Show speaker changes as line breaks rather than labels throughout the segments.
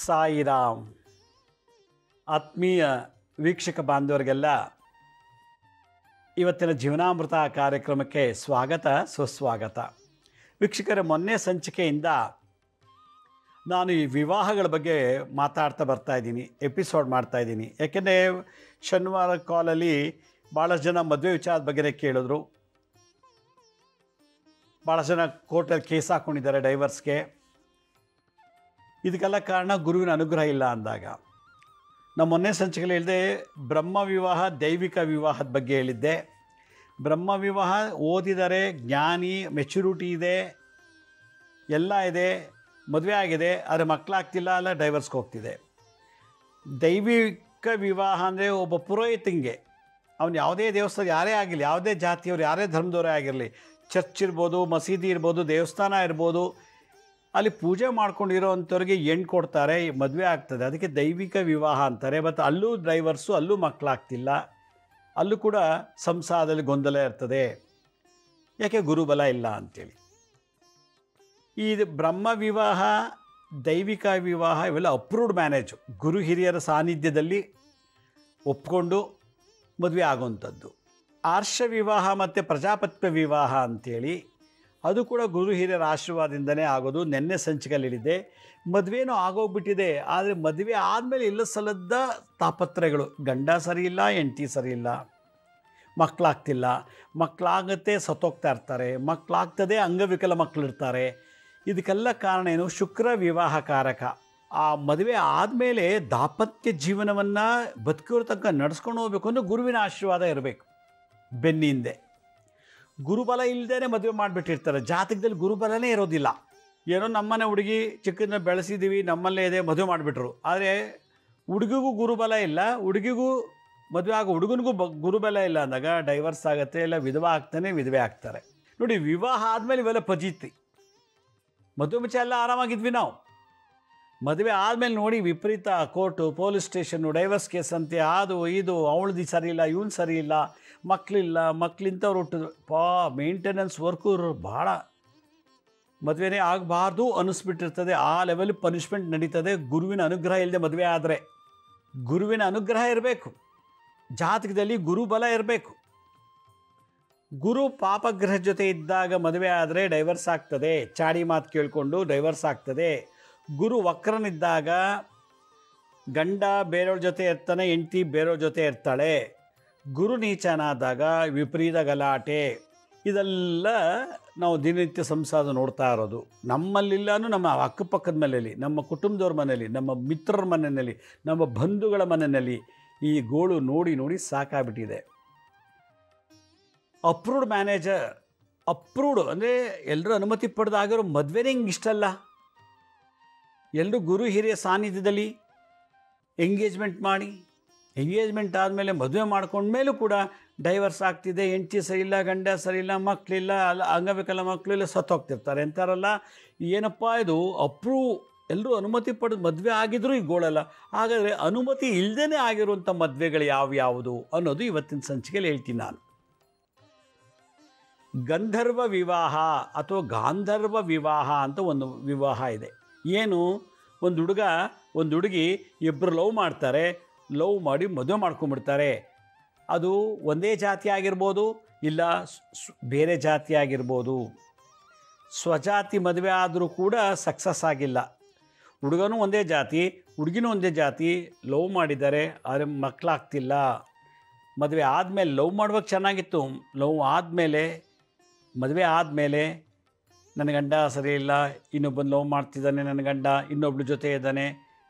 ಸಾಯಿರಾಮ್. ಆತ್ಮೀಯ ವೀಕ್ಷಕ ಬಾಂಧವರಿಗೆಲ್ಲ ಇವತ್ತಿನ ಜೀವನಾಮೃತ ಕಾರ್ಯಕ್ರಮಕ್ಕೆ ಸ್ವಾಗತ ಸುಸ್ವಾಗತ. ವೀಕ್ಷಕರೇ, ಮೊನ್ನೆ ಸಂಚಿಕೆಯಿಂದ ನಾನು ಈ ವಿವಾಹಗಳ ಬಗ್ಗೆ ಮಾತಾಡ್ತಾ ಬರ್ತಾಯಿದ್ದೀನಿ, ಎಪಿಸೋಡ್ ಮಾಡ್ತಾಯಿದ್ದೀನಿ. ಯಾಕೆಂದರೆ ಶನಿವಾರ ಕಾಲಲ್ಲಿ ಭಾಳಷ್ಟು ಜನ ಮದುವೆ ವಿಚಾರದ ಬಗ್ಗೆನೇ ಕೇಳಿದ್ರು. ಭಾಳಷ್ಟು ಜನ ಕೋರ್ಟಲ್ಲಿ ಕೇಸ್ ಹಾಕ್ಕೊಂಡಿದ್ದಾರೆ ಡೈವರ್ಸ್ಗೆ. ಇದಕ್ಕೆಲ್ಲ ಕಾರಣ ಗುರುವಿನ ಅನುಗ್ರಹ ಇಲ್ಲ ಅಂದಾಗ. ನಾನು ಮೊನ್ನೆ ಸಂಚಿಕೆಯಲ್ಲಿ ಹೇಳಿದೆ, ಬ್ರಹ್ಮ ವಿವಾಹ ದೈವಿಕ ವಿವಾಹದ ಬಗ್ಗೆ ಹೇಳಿದ್ದೆ. ಬ್ರಹ್ಮ ವಿವಾಹ ಓದಿದರೆ ಜ್ಞಾನಿ, ಮೆಚುರಿಟಿ ಇದೆ, ಎಲ್ಲ ಇದೆ, ಮದುವೆ ಆಗಿದೆ, ಆದರೆ ಮಕ್ಕಳಾಗ್ತಿಲ್ಲ, ಅಲ್ಲ ಡೈವರ್ಸ್ಗೆ ಹೋಗ್ತಿದೆ. ದೈವಿಕ ವಿವಾಹ ಅಂದರೆ ಒಬ್ಬ ಪುರೋಹಿತಂಗೆ, ಅವನು ಯಾವುದೇ ದೇವಸ್ಥಾನ ಯಾರೇ ಆಗಿರಲಿ, ಯಾವುದೇ ಜಾತಿಯವರು, ಯಾರೇ ಧರ್ಮದವರೇ ಆಗಿರಲಿ, ಚರ್ಚ್ ಇರ್ಬೋದು, ಮಸೀದಿ ಇರ್ಬೋದು, ದೇವಸ್ಥಾನ ಇರ್ಬೋದು, ಅಲ್ಲಿ ಪೂಜೆ ಮಾಡ್ಕೊಂಡಿರೋ ಅಂಥವ್ರಿಗೆ ಹೆಣ್ಣು ಕೊಡ್ತಾರೆ, ಮದುವೆ ಆಗ್ತದೆ. ಅದಕ್ಕೆ ದೈವಿಕ ವಿವಾಹ ಅಂತಾರೆ. ಮತ್ತು ಅಲ್ಲೂ ಡೈವರ್ಸು, ಅಲ್ಲೂ ಮಕ್ಕಳಾಗ್ತಿಲ್ಲ, ಅಲ್ಲೂ ಕೂಡ ಸಂಸಾರದಲ್ಲಿ ಗೊಂದಲ ಇರ್ತದೆ. ಯಾಕೆ? ಗುರುಬಲ ಇಲ್ಲ ಅಂಥೇಳಿ. ಈ ಬ್ರಹ್ಮ ವಿವಾಹ, ದೈವಿಕ ವಿವಾಹ ಇವೆಲ್ಲ ಅಪ್ರೂವ್ಡ್ ಮ್ಯಾರೇಜು, ಗುರು ಹಿರಿಯರ ಸಾನ್ನಿಧ್ಯದಲ್ಲಿ ಒಪ್ಕೊಂಡು ಮದುವೆ ಆಗುವಂಥದ್ದು. ಆರ್ಷ ವಿವಾಹ ಮತ್ತು ಪ್ರಜಾಪತ್ಯ ವಿವಾಹ ಅಂಥೇಳಿ, ಅದು ಕೂಡ ಗುರು ಹಿರಿಯರ ಆಶೀರ್ವಾದದಿಂದನೇ ಆಗೋದು. ನೆನ್ನೆ ಸಂಚಿಕೆಯಲ್ಲಿ ಹೇಳಿದೆ, ಮದುವೆನೂ ಆಗೋಗ್ಬಿಟ್ಟಿದೆ, ಆದರೆ ಮದುವೆ ಆದಮೇಲೆ ಇಲ್ಲ ಸಲ್ಲದ ತಾಪತ್ರಯಗಳು. ಗಂಡ ಸರಿ ಇಲ್ಲ, ಹೆಂಡತಿ ಸರಿ ಇಲ್ಲ, ಮಕ್ಕಳಾಗ್ತಿಲ್ಲ, ಮಕ್ಕಳಾಗತ್ತೆ ಸತ್ತೋಗ್ತಾ ಇರ್ತಾರೆ, ಮಕ್ಕಳಾಗ್ತದೆ ಅಂಗವಿಕಲ ಮಕ್ಕಳಿರ್ತಾರೆ. ಇದಕ್ಕೆಲ್ಲ ಕಾರಣ ಏನು? ಶುಕ್ರ ವಿವಾಹಕಾರಕ. ಆ ಮದುವೆ ಆದಮೇಲೆ ದಾಂಪತ್ಯ ಜೀವನವನ್ನು ಬದುಕಿರೋ ತನಕ ನಡೆಸ್ಕೊಂಡು ಹೋಗ್ಬೇಕು ಅಂದರೆ ಗುರುವಿನ ಆಶೀರ್ವಾದ ಇರಬೇಕು ಬೆನ್ನಿಂದೆ. ಗುರುಬಲ ಇಲ್ಲದೇ ಮದುವೆ ಮಾಡಿಬಿಟ್ಟಿರ್ತಾರೆ. ಜಾತಕದಲ್ಲಿ ಗುರುಬಲನೇ ಇರೋದಿಲ್ಲ. ಏನೋ ನಮ್ಮನೆ ಹುಡುಗಿ ಚಿಕ್ಕದನ್ನ ಬೆಳೆಸಿದ್ದೀವಿ, ನಮ್ಮಲ್ಲೇ ಇದೆ, ಮದುವೆ ಮಾಡಿಬಿಟ್ರು. ಆದರೆ ಹುಡುಗಿಗೂ ಗುರುಬಲ ಇಲ್ಲ, ಹುಡುಗಿಗೂ ಮದುವೆ ಆಗೋ ಹುಡುಗನಿಗೂ ಗುರುಬಲ ಇಲ್ಲ ಅಂದಾಗ ಡೈವರ್ಸ್ ಆಗುತ್ತೆ, ಇಲ್ಲ ವಿಧವಾ ಆಗ್ತಾನೆ, ವಿಧವೆ ಆಗ್ತಾರೆ. ನೋಡಿ, ವಿವಾಹ ಆದಮೇಲೆ ಇವೆಲ್ಲ ಫಜೀತಿ. ಮದುವೆ ಮುಂಚೆ ಎಲ್ಲ ಆರಾಮಾಗಿದ್ವಿ ನಾವು. ಮದುವೆ ಆದಮೇಲೆ ನೋಡಿ ವಿಪರೀತ court, police station, divorce case ಅಂತೆ, ಅದು ಇದು, ಅವಳದು ಸರಿ ಇಲ್ಲ, ಇವನು ಸರಿ ಇಲ್ಲ, ಮಕ್ಕಳಿಲ್ಲ, ಮಕ್ಕಳಿಂಥವ್ರು ಹುಟ್ಟಿದ್ರು. ಮೇಂಟೆನೆನ್ಸ್ ವರ್ಕು ಭಾಳ. ಮದುವೆನೇ ಆಗಬಾರ್ದು ಅನ್ನಿಸ್ಬಿಟ್ಟಿರ್ತದೆ. ಆ ಲೆವೆಲ್ ಪನಿಷ್ಮೆಂಟ್ ನಡೀತದೆ ಗುರುವಿನ ಅನುಗ್ರಹ ಇಲ್ಲದೆ ಮದುವೆ ಆದರೆ. ಗುರುವಿನ ಅನುಗ್ರಹ ಇರಬೇಕು, ಜಾತಕದಲ್ಲಿ ಗುರುಬಲ ಇರಬೇಕು. ಗುರು ಪಾಪಗ್ರಹ ಜೊತೆ ಇದ್ದಾಗ ಮದುವೆ ಆದರೆ ಡೈವರ್ಸ್ ಆಗ್ತದೆ. ಚಾಡಿ ಮಾತು ಕೇಳಿಕೊಂಡು ಡೈವರ್ಸ್ ಆಗ್ತದೆ. ಗುರು ವಕ್ರನಿದ್ದಾಗ ಗಂಡ ಬೇರೆಯವ್ರ ಜೊತೆ ಇರ್ತಾನೆ, ಹೆಂಡತಿ ಬೇರೆಯವ್ರ ಜೊತೆ ಇರ್ತಾಳೆ. ಗುರು ನೀಚನಾದಾಗ ವಿಪರೀತ ಗಲಾಟೆ. ಇದೆಲ್ಲ ನಾವು ದಿನನಿತ್ಯ ಸಂಸಾರ ನೋಡ್ತಾ ಇರೋದು. ನಮ್ಮಲ್ಲಿಲ್ಲನೂ ನಮ್ಮ ಅಕ್ಕಪಕ್ಕದ ಮನೆಯಲ್ಲಿ, ನಮ್ಮ ಕುಟುಂಬದವ್ರ ಮನೆಯಲ್ಲಿ, ನಮ್ಮ ಮಿತ್ರರ ಮನೆಯಲ್ಲಿ, ನಮ್ಮ ಬಂಧುಗಳ ಮನೆಯಲ್ಲಿ ಈ ಗೋಳು ನೋಡಿ ನೋಡಿ ಸಾಕಾಗ್ಬಿಟ್ಟಿದೆ. ಅಪ್ರೂವ್ಡ್ ಮ್ಯಾನೇಜರ್, ಅಪ್ರೂವ್ಡ್ ಅಂದರೆ ಎಲ್ಲರೂ ಅನುಮತಿ ಪಡೆದಾಗಿರೋ ಮದುವೆನೇ ಹಿಂಗೆ ಇಷ್ಟಲ್ಲ. ಎಲ್ಲರೂ ಗುರು ಹಿರಿಯ ಸಾನ್ನಿಧ್ಯದಲ್ಲಿ ಎಂಗೇಜ್ಮೆಂಟ್ ಮಾಡಿ, ಎಂಗೇಜ್ಮೆಂಟ್ ಆದಮೇಲೆ ಮದುವೆ ಮಾಡ್ಕೊಂಡ್ಮೇಲೂ ಕೂಡ ಡೈವರ್ಸ್ ಆಗ್ತಿದೆ. ಹೆಂಡತಿ ಸರಿಯಿಲ್ಲ, ಗಂಡ ಸರಿಯಿಲ್ಲ, ಮಕ್ಕಳಿಲ್ಲ, ಅಂಗವಿಕಲ ಮಕ್ಕಳಿಲ್ಲ, ಸತ್ತೋಗ್ತಿರ್ತಾರೆ ಅಂತಾರಲ್ಲ. ಏನಪ್ಪ ಇದು? ಎಲ್ಲರೂ ಅನುಮತಿ ಪಡೆದು ಮದುವೆ ಆಗಿದ್ರೂ ಈ ಗೋಳಲ್ಲ. ಹಾಗಾದರೆ ಅನುಮತಿ ಇಲ್ಲದೇ ಆಗಿರುವಂಥ ಮದುವೆಗಳು ಯಾವ್ಯಾವುದು ಅನ್ನೋದು ಇವತ್ತಿನ ಸಂಚಿಕೆಯಲ್ಲಿ ಹೇಳ್ತೀನಿ ನಾನು. ಗಂಧರ್ವ ವಿವಾಹ ಅಥವಾ ಗಾಂಧರ್ವ ವಿವಾಹ ಅಂತ ಒಂದು ವಿವಾಹ ಇದೆ. ಏನು? ಒಂದು ಹುಡುಗ, ಒಂದು ಹುಡುಗಿ ಇಬ್ಬರು ಲವ್ ಮಾಡ್ತಾರೆ, ಲವ್ ಮಾಡಿ ಮದುವೆ ಮಾಡ್ಕೊಂಡ್ಬಿಡ್ತಾರೆ. ಅದು ಒಂದೇ ಜಾತಿ ಆಗಿರ್ಬೋದು, ಇಲ್ಲ ಬೇರೆ ಜಾತಿ ಆಗಿರ್ಬೋದು. ಸ್ವಜಾತಿ ಮದುವೆ ಆದರೂ ಕೂಡ ಸಕ್ಸಸ್ ಆಗಿಲ್ಲ. ಹುಡುಗನೂ ಒಂದೇ ಜಾತಿ, ಹುಡುಗಿನೂ ಒಂದೇ ಜಾತಿ, ಲವ್ ಮಾಡಿದ್ದಾರೆ, ಆದರೆ ಮಕ್ಕಳಾಗ್ತಿಲ್ಲ. ಮದುವೆ ಆದಮೇಲೆ ಲವ್ ಮಾಡುವಾಗ ಚೆನ್ನಾಗಿತ್ತು, ಲವ್ ಆದಮೇಲೆ, ಮದುವೆ ಆದಮೇಲೆ ನನ್ನ ಗಂಡ ಸರಿ ಇಲ್ಲ, ಇನ್ನೊಬ್ಬನ ಲವ್ ಮಾಡ್ತಿದ್ದಾನೆ, ನನ್ನ ಗಂಡ ಇನ್ನೊಬ್ಳ ಜೊತೆ ಇದ್ದಾನೆ,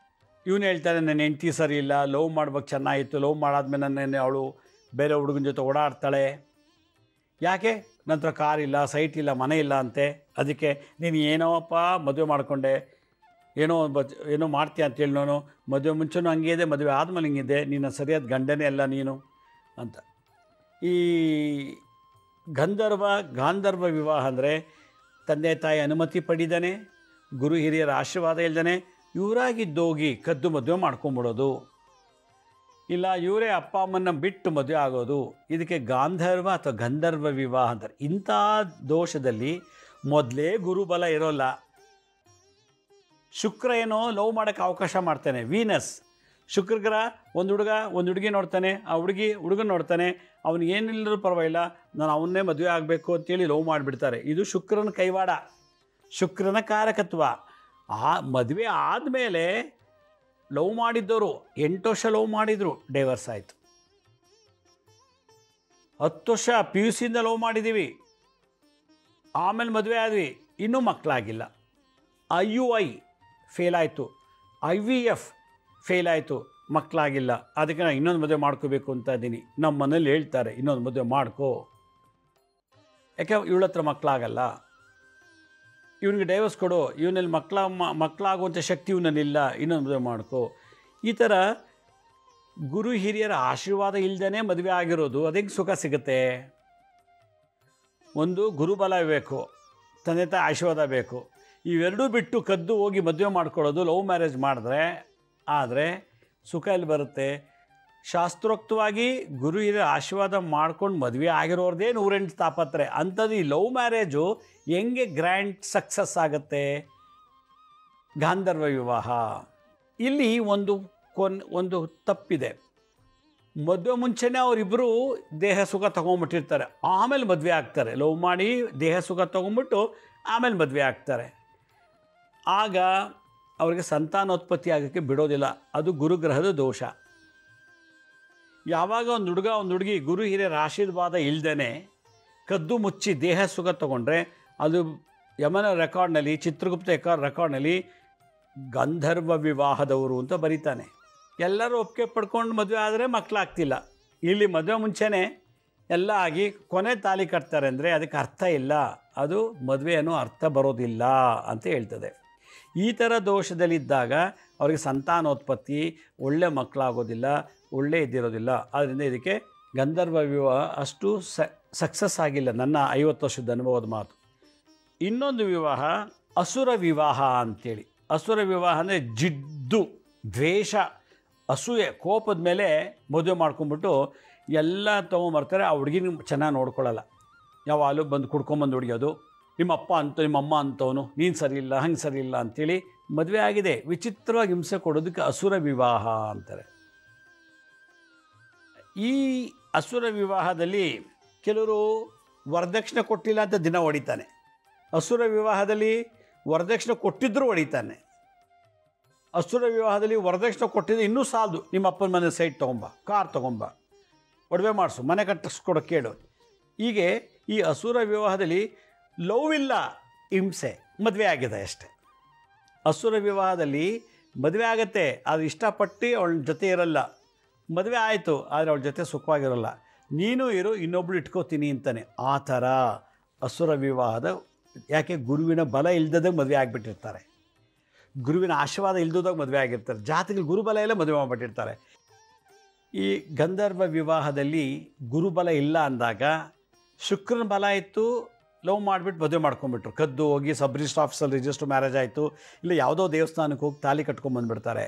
ಇವನು ಹೇಳ್ತಾನೆ ನನ್ನ ಹೆಂಡತಿ ಸರಿ ಇಲ್ಲ, ಲವ್ ಮಾಡುವಾಗ ಚೆನ್ನಾಗಿತ್ತು, ಲವ್ ಮಾಡಾದ್ಮೇಲೆ ನನ್ನ ಅವಳು ಬೇರೆ ಹುಡುಗನ ಜೊತೆ ಓಡಾಡ್ತಾಳೆ. ಯಾಕೆ? ನಂತರ ಕಾರ್ ಇಲ್ಲ, ಸೈಟ್ ಇಲ್ಲ, ಮನೆ ಇಲ್ಲ ಅಂತೆ. ಅದಕ್ಕೆ ನೀನು ಏನೋಪ್ಪ ಮದುವೆ ಮಾಡಿಕೊಂಡೆ, ಏನೋ ಮಾಡ್ತೀಯ ಅಂತೇಳಿ, ನಾನು ಮದುವೆ ಮುಂಚೆನೂ ಹಂಗೆ ಇದೆ, ಮದುವೆ ಆದಮೇಲೆ ಹಿಂಗಿದೆ, ನೀನು ಸರಿಯಾದ ಗಂಡನೇ ಅಲ್ಲ ನೀನು ಅಂತ. ಈ ಗಾಂಧರ್ವ ವಿವಾಹ ಅಂದರೆ ತಂದೆ ತಾಯಿ ಅನುಮತಿ ಪಡಿದಾನೆ, ಗುರು ಹಿರಿಯರ ಆಶೀರ್ವಾದ ಇಲ್ದಾನೆ ಇವರಾಗಿದ್ದೋಗಿ ಕದ್ದು ಮದುವೆ ಮಾಡ್ಕೊಂಬಿಡೋದು, ಇಲ್ಲ ಇವರೇ ಅಪ್ಪ ಅಮ್ಮನ ಬಿಟ್ಟು ಮದುವೆ ಆಗೋದು. ಇದಕ್ಕೆ ಗಾಂಧರ್ವ ಅಥವಾ ಗಂಧರ್ವ ವಿವಾಹ ಅಂತಾರೆ. ಇಂಥ ದೋಷದಲ್ಲಿ ಮೊದಲೇ ಗುರುಬಲ ಇರೋಲ್ಲ. ಶುಕ್ರ ಏನೋ ಲವ್ ಮಾಡೋಕ್ಕೆ ಅವಕಾಶ ಮಾಡ್ತಾನೆ. ವೀನಸ್ ಶುಕ್ರ ಗ್ರಹ ಒಂದು ಹುಡುಗಿ ನೋಡ್ತಾನೆ, ಆ ಹುಡುಗನ ನೋಡ್ತಾನೆ, ಅವ್ನಿಗೆ ಏನಿಲ್ಲರೂ ಪರವಾಗಿಲ್ಲ, ನಾನು ಅವನ್ನೇ ಮದುವೆ ಆಗಬೇಕು ಅಂತೇಳಿ ಲವ್ ಮಾಡಿಬಿಡ್ತಾರೆ. ಇದು ಶುಕ್ರನ ಕೈವಾಡ, ಶುಕ್ರನ ಕಾರಕತ್ವ. ಆ ಮದುವೆ ಆದಮೇಲೆ ಲವ್ ಮಾಡಿದ್ದವರು 8 ವರ್ಷ ಲವ್ ಮಾಡಿದರು, ಡೈವರ್ಸ್ ಆಯಿತು. 10 ವರ್ಷ PUC ಲವ್ ಮಾಡಿದ್ದೀವಿ, ಆಮೇಲೆ ಮದುವೆ ಆದ್ವಿ, ಇನ್ನೂ ಮಕ್ಕಳಾಗಿಲ್ಲ. IUI ಫೇಲ್ ಆಯಿತು, IVF ಫೇಲ್ ಆಯಿತು, ಮಕ್ಕಳಾಗಿಲ್ಲ. ಅದಕ್ಕೆ ನಾನು ಇನ್ನೊಂದು ಮದುವೆ ಮಾಡ್ಕೋಬೇಕು ಅಂತ ಇದ್ದೀನಿ. ನಮ್ಮ ಮನೇಲಿ ಹೇಳ್ತಾರೆ ಇನ್ನೊಂದು ಮದುವೆ ಮಾಡ್ಕೋ, ಯಾಕೆ ಇವಳ ಹತ್ರ ಮಕ್ಕಳಾಗಲ್ಲ, ಇವನಿಗೆ ಡೈವರ್ಸ್ ಕೊಡು, ಇವನಲ್ಲಿ ಮಕ್ಕಳಾಗುವಂಥ ಶಕ್ತಿ ಇವನಲ್ಲಿಲ್ಲ, ಇನ್ನೊಂದು ಮದುವೆ ಮಾಡ್ಕೋ. ಈ ಥರ ಗುರು ಹಿರಿಯರ ಆಶೀರ್ವಾದ ಇಲ್ಲದೇ ಮದುವೆ ಆಗಿರೋದು. ಅದಕ್ಕೆ ಸುಖ ಸಿಗುತ್ತೆ. ಒಂದು ಗುರುಬಲ ಬೇಕು, ತಂದೆ ತಾಯಿ ಆಶೀರ್ವಾದ ಬೇಕು. ಇವೆರಡೂ ಬಿಟ್ಟು ಕದ್ದು ಹೋಗಿ ಮದುವೆ ಮಾಡ್ಕೊಳ್ಳೋದು, ಲವ್ ಮ್ಯಾರೇಜ್ ಮಾಡಿದ್ರೆ ಆದರೆ ಸುಖ ಎಲ್ಲಿ ಬರುತ್ತೆ? ಶಾಸ್ತ್ರೋಕ್ತವಾಗಿ ಗುರು ಹಿರಿಯರ ಆಶೀರ್ವಾದ ಮಾಡ್ಕೊಂಡು ಮದುವೆ ಆಗಿರೋರದೇ 108 ತಾಪತ್ರೆ. ಅಂಥದ್ದು ಈ ಲವ್ ಮ್ಯಾರೇಜು ಹೆಂಗೆ ಗ್ರ್ಯಾಂಡ್ ಸಕ್ಸಸ್ ಆಗುತ್ತೆ? ಗಾಂಧರ್ವ ವಿವಾಹ. ಇಲ್ಲಿ ಒಂದು ತಪ್ಪಿದೆ. ಮದುವೆ ಮುಂಚೆನೇ ಅವರಿಬ್ಬರು ದೇಹ ಸುಖ ತೊಗೊಂಬಿಟ್ಟಿರ್ತಾರೆ, ಆಮೇಲೆ ಮದುವೆ ಆಗ್ತಾರೆ. ಲವ್ ಮಾಡಿ ದೇಹ ಸುಖ ತೊಗೊಂಬಿಟ್ಟು ಆಮೇಲೆ ಮದುವೆ ಆಗ್ತಾರೆ. ಆಗ ಅವರಿಗೆ ಸಂತಾನೋತ್ಪತ್ತಿ ಆಗೋಕ್ಕೆ ಬಿಡೋದಿಲ್ಲ. ಅದು ಗುರುಗ್ರಹದ ದೋಷ. ಯಾವಾಗ ಒಂದು ಹುಡುಗಿ ಗುರು ಹಿರಿಯರ ಆಶೀರ್ವಾದ ಇಲ್ಲದೇ ಕದ್ದು ಮುಚ್ಚಿ ದೇಹ ಸುಖ ತೊಗೊಂಡ್ರೆ ಅದು ಯಮನ ರೆಕಾರ್ಡ್ನಲ್ಲಿ, ಚಿತ್ರಗುಪ್ತ ರೆಕಾರ್ಡ್ನಲ್ಲಿ ಗಂಧರ್ವ ವಿವಾಹದವರು ಅಂತ ಬರೀತಾನೆ. ಎಲ್ಲರೂ ಒಪ್ಪಿಗೆ ಪಡ್ಕೊಂಡು ಮದುವೆ ಆದರೆ ಮಕ್ಕಳಾಗ್ತಿಲ್ಲ. ಇಲ್ಲಿ ಮದುವೆ ಮುಂಚೆನೇ ಎಲ್ಲ ಆಗಿ ಕೊನೆ ತಾಲಿ ಕಟ್ತಾರೆ ಅಂದರೆ ಅದಕ್ಕೆ ಅರ್ಥ ಇಲ್ಲ, ಅದು ಮದುವೆ ಅನ್ನೋ ಅರ್ಥ ಬರೋದಿಲ್ಲ ಅಂತ ಹೇಳ್ತದೆ. ಈ ಥರ ದೋಷದಲ್ಲಿದ್ದಾಗ ಅವರಿಗೆ ಸಂತಾನೋತ್ಪತ್ತಿ, ಒಳ್ಳೆ ಮಕ್ಕಳಾಗೋದಿಲ್ಲ, ಒಳ್ಳೆ ಇದ್ದಿರೋದಿಲ್ಲ. ಆದ್ದರಿಂದ ಇದಕ್ಕೆ ಗಂಧರ್ವ ವಿವಾಹ ಅಷ್ಟು ಸಕ್ಸಸ್ ಆಗಿಲ್ಲ, ನನ್ನ 50 ವರ್ಷದ ಅನುಭವದ ಮಾತು. ಇನ್ನೊಂದು ವಿವಾಹ ಅಸುರ ವಿವಾಹ ಅಂಥೇಳಿ. ಅಸುರ ವಿವಾಹ ಅಂದರೆ ಜಿಡ್ಡು, ದ್ವೇಷ, ಅಸೂಯೆ, ಕೋಪದ ಮೇಲೆ ಮದುವೆ ಮಾಡ್ಕೊಂಬಿಟ್ಟು ಎಲ್ಲ ತೊಗೊಂಬರ್ತಾರೆ. ಆ ಹುಡುಗಿನ ಚೆನ್ನಾಗಿ ನೋಡ್ಕೊಳ್ಳಲ್ಲ, ಯಾವಾಗಲೂ ಬಂದು ಕುಡ್ಕೊಂಬಂದು ಹೊಡಿಯೋದು, ನಿಮ್ಮಪ್ಪ ಅಂತ ನಿಮ್ಮಮ್ಮ ಅಂತವನು, ನೀನು ಸರಿ ಇಲ್ಲ, ಹಂಗೆ ಸರಿ ಇಲ್ಲ ಅಂಥೇಳಿ ಮದುವೆ ಆಗಿದೆ. ವಿಚಿತ್ರವಾಗಿ ಹಿಂಸೆ ಕೊಡೋದಕ್ಕೆ ಅಸುರ ವಿವಾಹ ಅಂತಾರೆ. ಈ ಅಸುರ ವಿವಾಹದಲ್ಲಿ ಕೆಲವರು ವರದಕ್ಷಿಣೆ ಕೊಟ್ಟಿಲ್ಲ ಅಂತ ದಿನ ಹೊಡಿತಾನೆ. ಅಸುರ ವಿವಾಹದಲ್ಲಿ ವರದಕ್ಷಿಣೆ ಕೊಟ್ಟಿದ್ದರೂ ಹೊಡಿತಾನೆ. ಅಸುರ ವಿವಾಹದಲ್ಲಿ ವರದಕ್ಷಿಣೆ ಕೊಟ್ಟಿದ್ದು ಇನ್ನೂ ಸಾಲದು, ನಿಮ್ಮ ಅಪ್ಪನ ಮನೆ ಸೈಟ್ ತೊಗೊಂಬ, ಕಾರ್ ತೊಗೊಂಬ, ಒಡವೆ ಮಾಡಿಸು, ಮನೆ ಕಟ್ಟಿಸ್ಕೊಡೋ ಕೇಳು. ಹೀಗೆ ಈ ಅಸುರ ವಿವಾಹದಲ್ಲಿ ಲವ್ ಇಲ್ಲ, ಹಿಂಸೆ, ಮದುವೆ ಆಗಿದೆ ಅಷ್ಟೆ. ಅಸುರ ವಿವಾಹದಲ್ಲಿ ಮದುವೆ ಆಗತ್ತೆ, ಅದು ಇಷ್ಟಪಟ್ಟು ಅವಳ ಜೊತೆ ಇರಲ್ಲ. ಮದುವೆ ಆಯಿತು, ಆದರೆ ಅವಳ ಜೊತೆ ಸುಖವಾಗಿರೋಲ್ಲ. ನೀನು ಇರು, ಇನ್ನೊಬ್ಳು ಇಟ್ಕೋತೀನಿ ಅಂತಾನೆ. ಆ ಥರ ಅಸುರ ವಿವಾಹದ. ಯಾಕೆ? ಗುರುವಿನ ಬಲ ಇಲ್ದದಾಗ ಮದುವೆ ಆಗಿಬಿಟ್ಟಿರ್ತಾರೆ, ಗುರುವಿನ ಆಶೀರ್ವಾದ ಇಲ್ದದಾಗ ಮದುವೆ ಆಗಿರ್ತಾರೆ. ಜಾತಿಗಳು ಗುರುಬಲ ಎಲ್ಲ ಮದುವೆ ಮಾಡಿಬಿಟ್ಟಿರ್ತಾರೆ. ಈ ಗಂಧರ್ವ ವಿವಾಹದಲ್ಲಿ ಗುರುಬಲ ಇಲ್ಲ ಅಂದಾಗ ಶುಕ್ರನ ಬಲ ಇತ್ತು, ಲವ್ ಮಾಡಿಬಿಟ್ಟು ಮದುವೆ ಮಾಡ್ಕೊಂಡ್ಬಿಟ್ರು. ಕದ್ದು ಹೋಗಿ ಸಬ್ ರಿಜಿಸ್ಟರ್ ಆಫೀಸಲ್ಲಿ ರಿಜಿಸ್ಟರ್ ಮ್ಯಾರೇಜ್ ಆಯಿತು, ಇಲ್ಲ ಯಾವುದೋ ದೇವಸ್ಥಾನಕ್ಕೆ ಹೋಗಿ ತಾಲಿ ಕಟ್ಕೊಂಡ್ಬಂದುಬಿಡ್ತಾರೆ.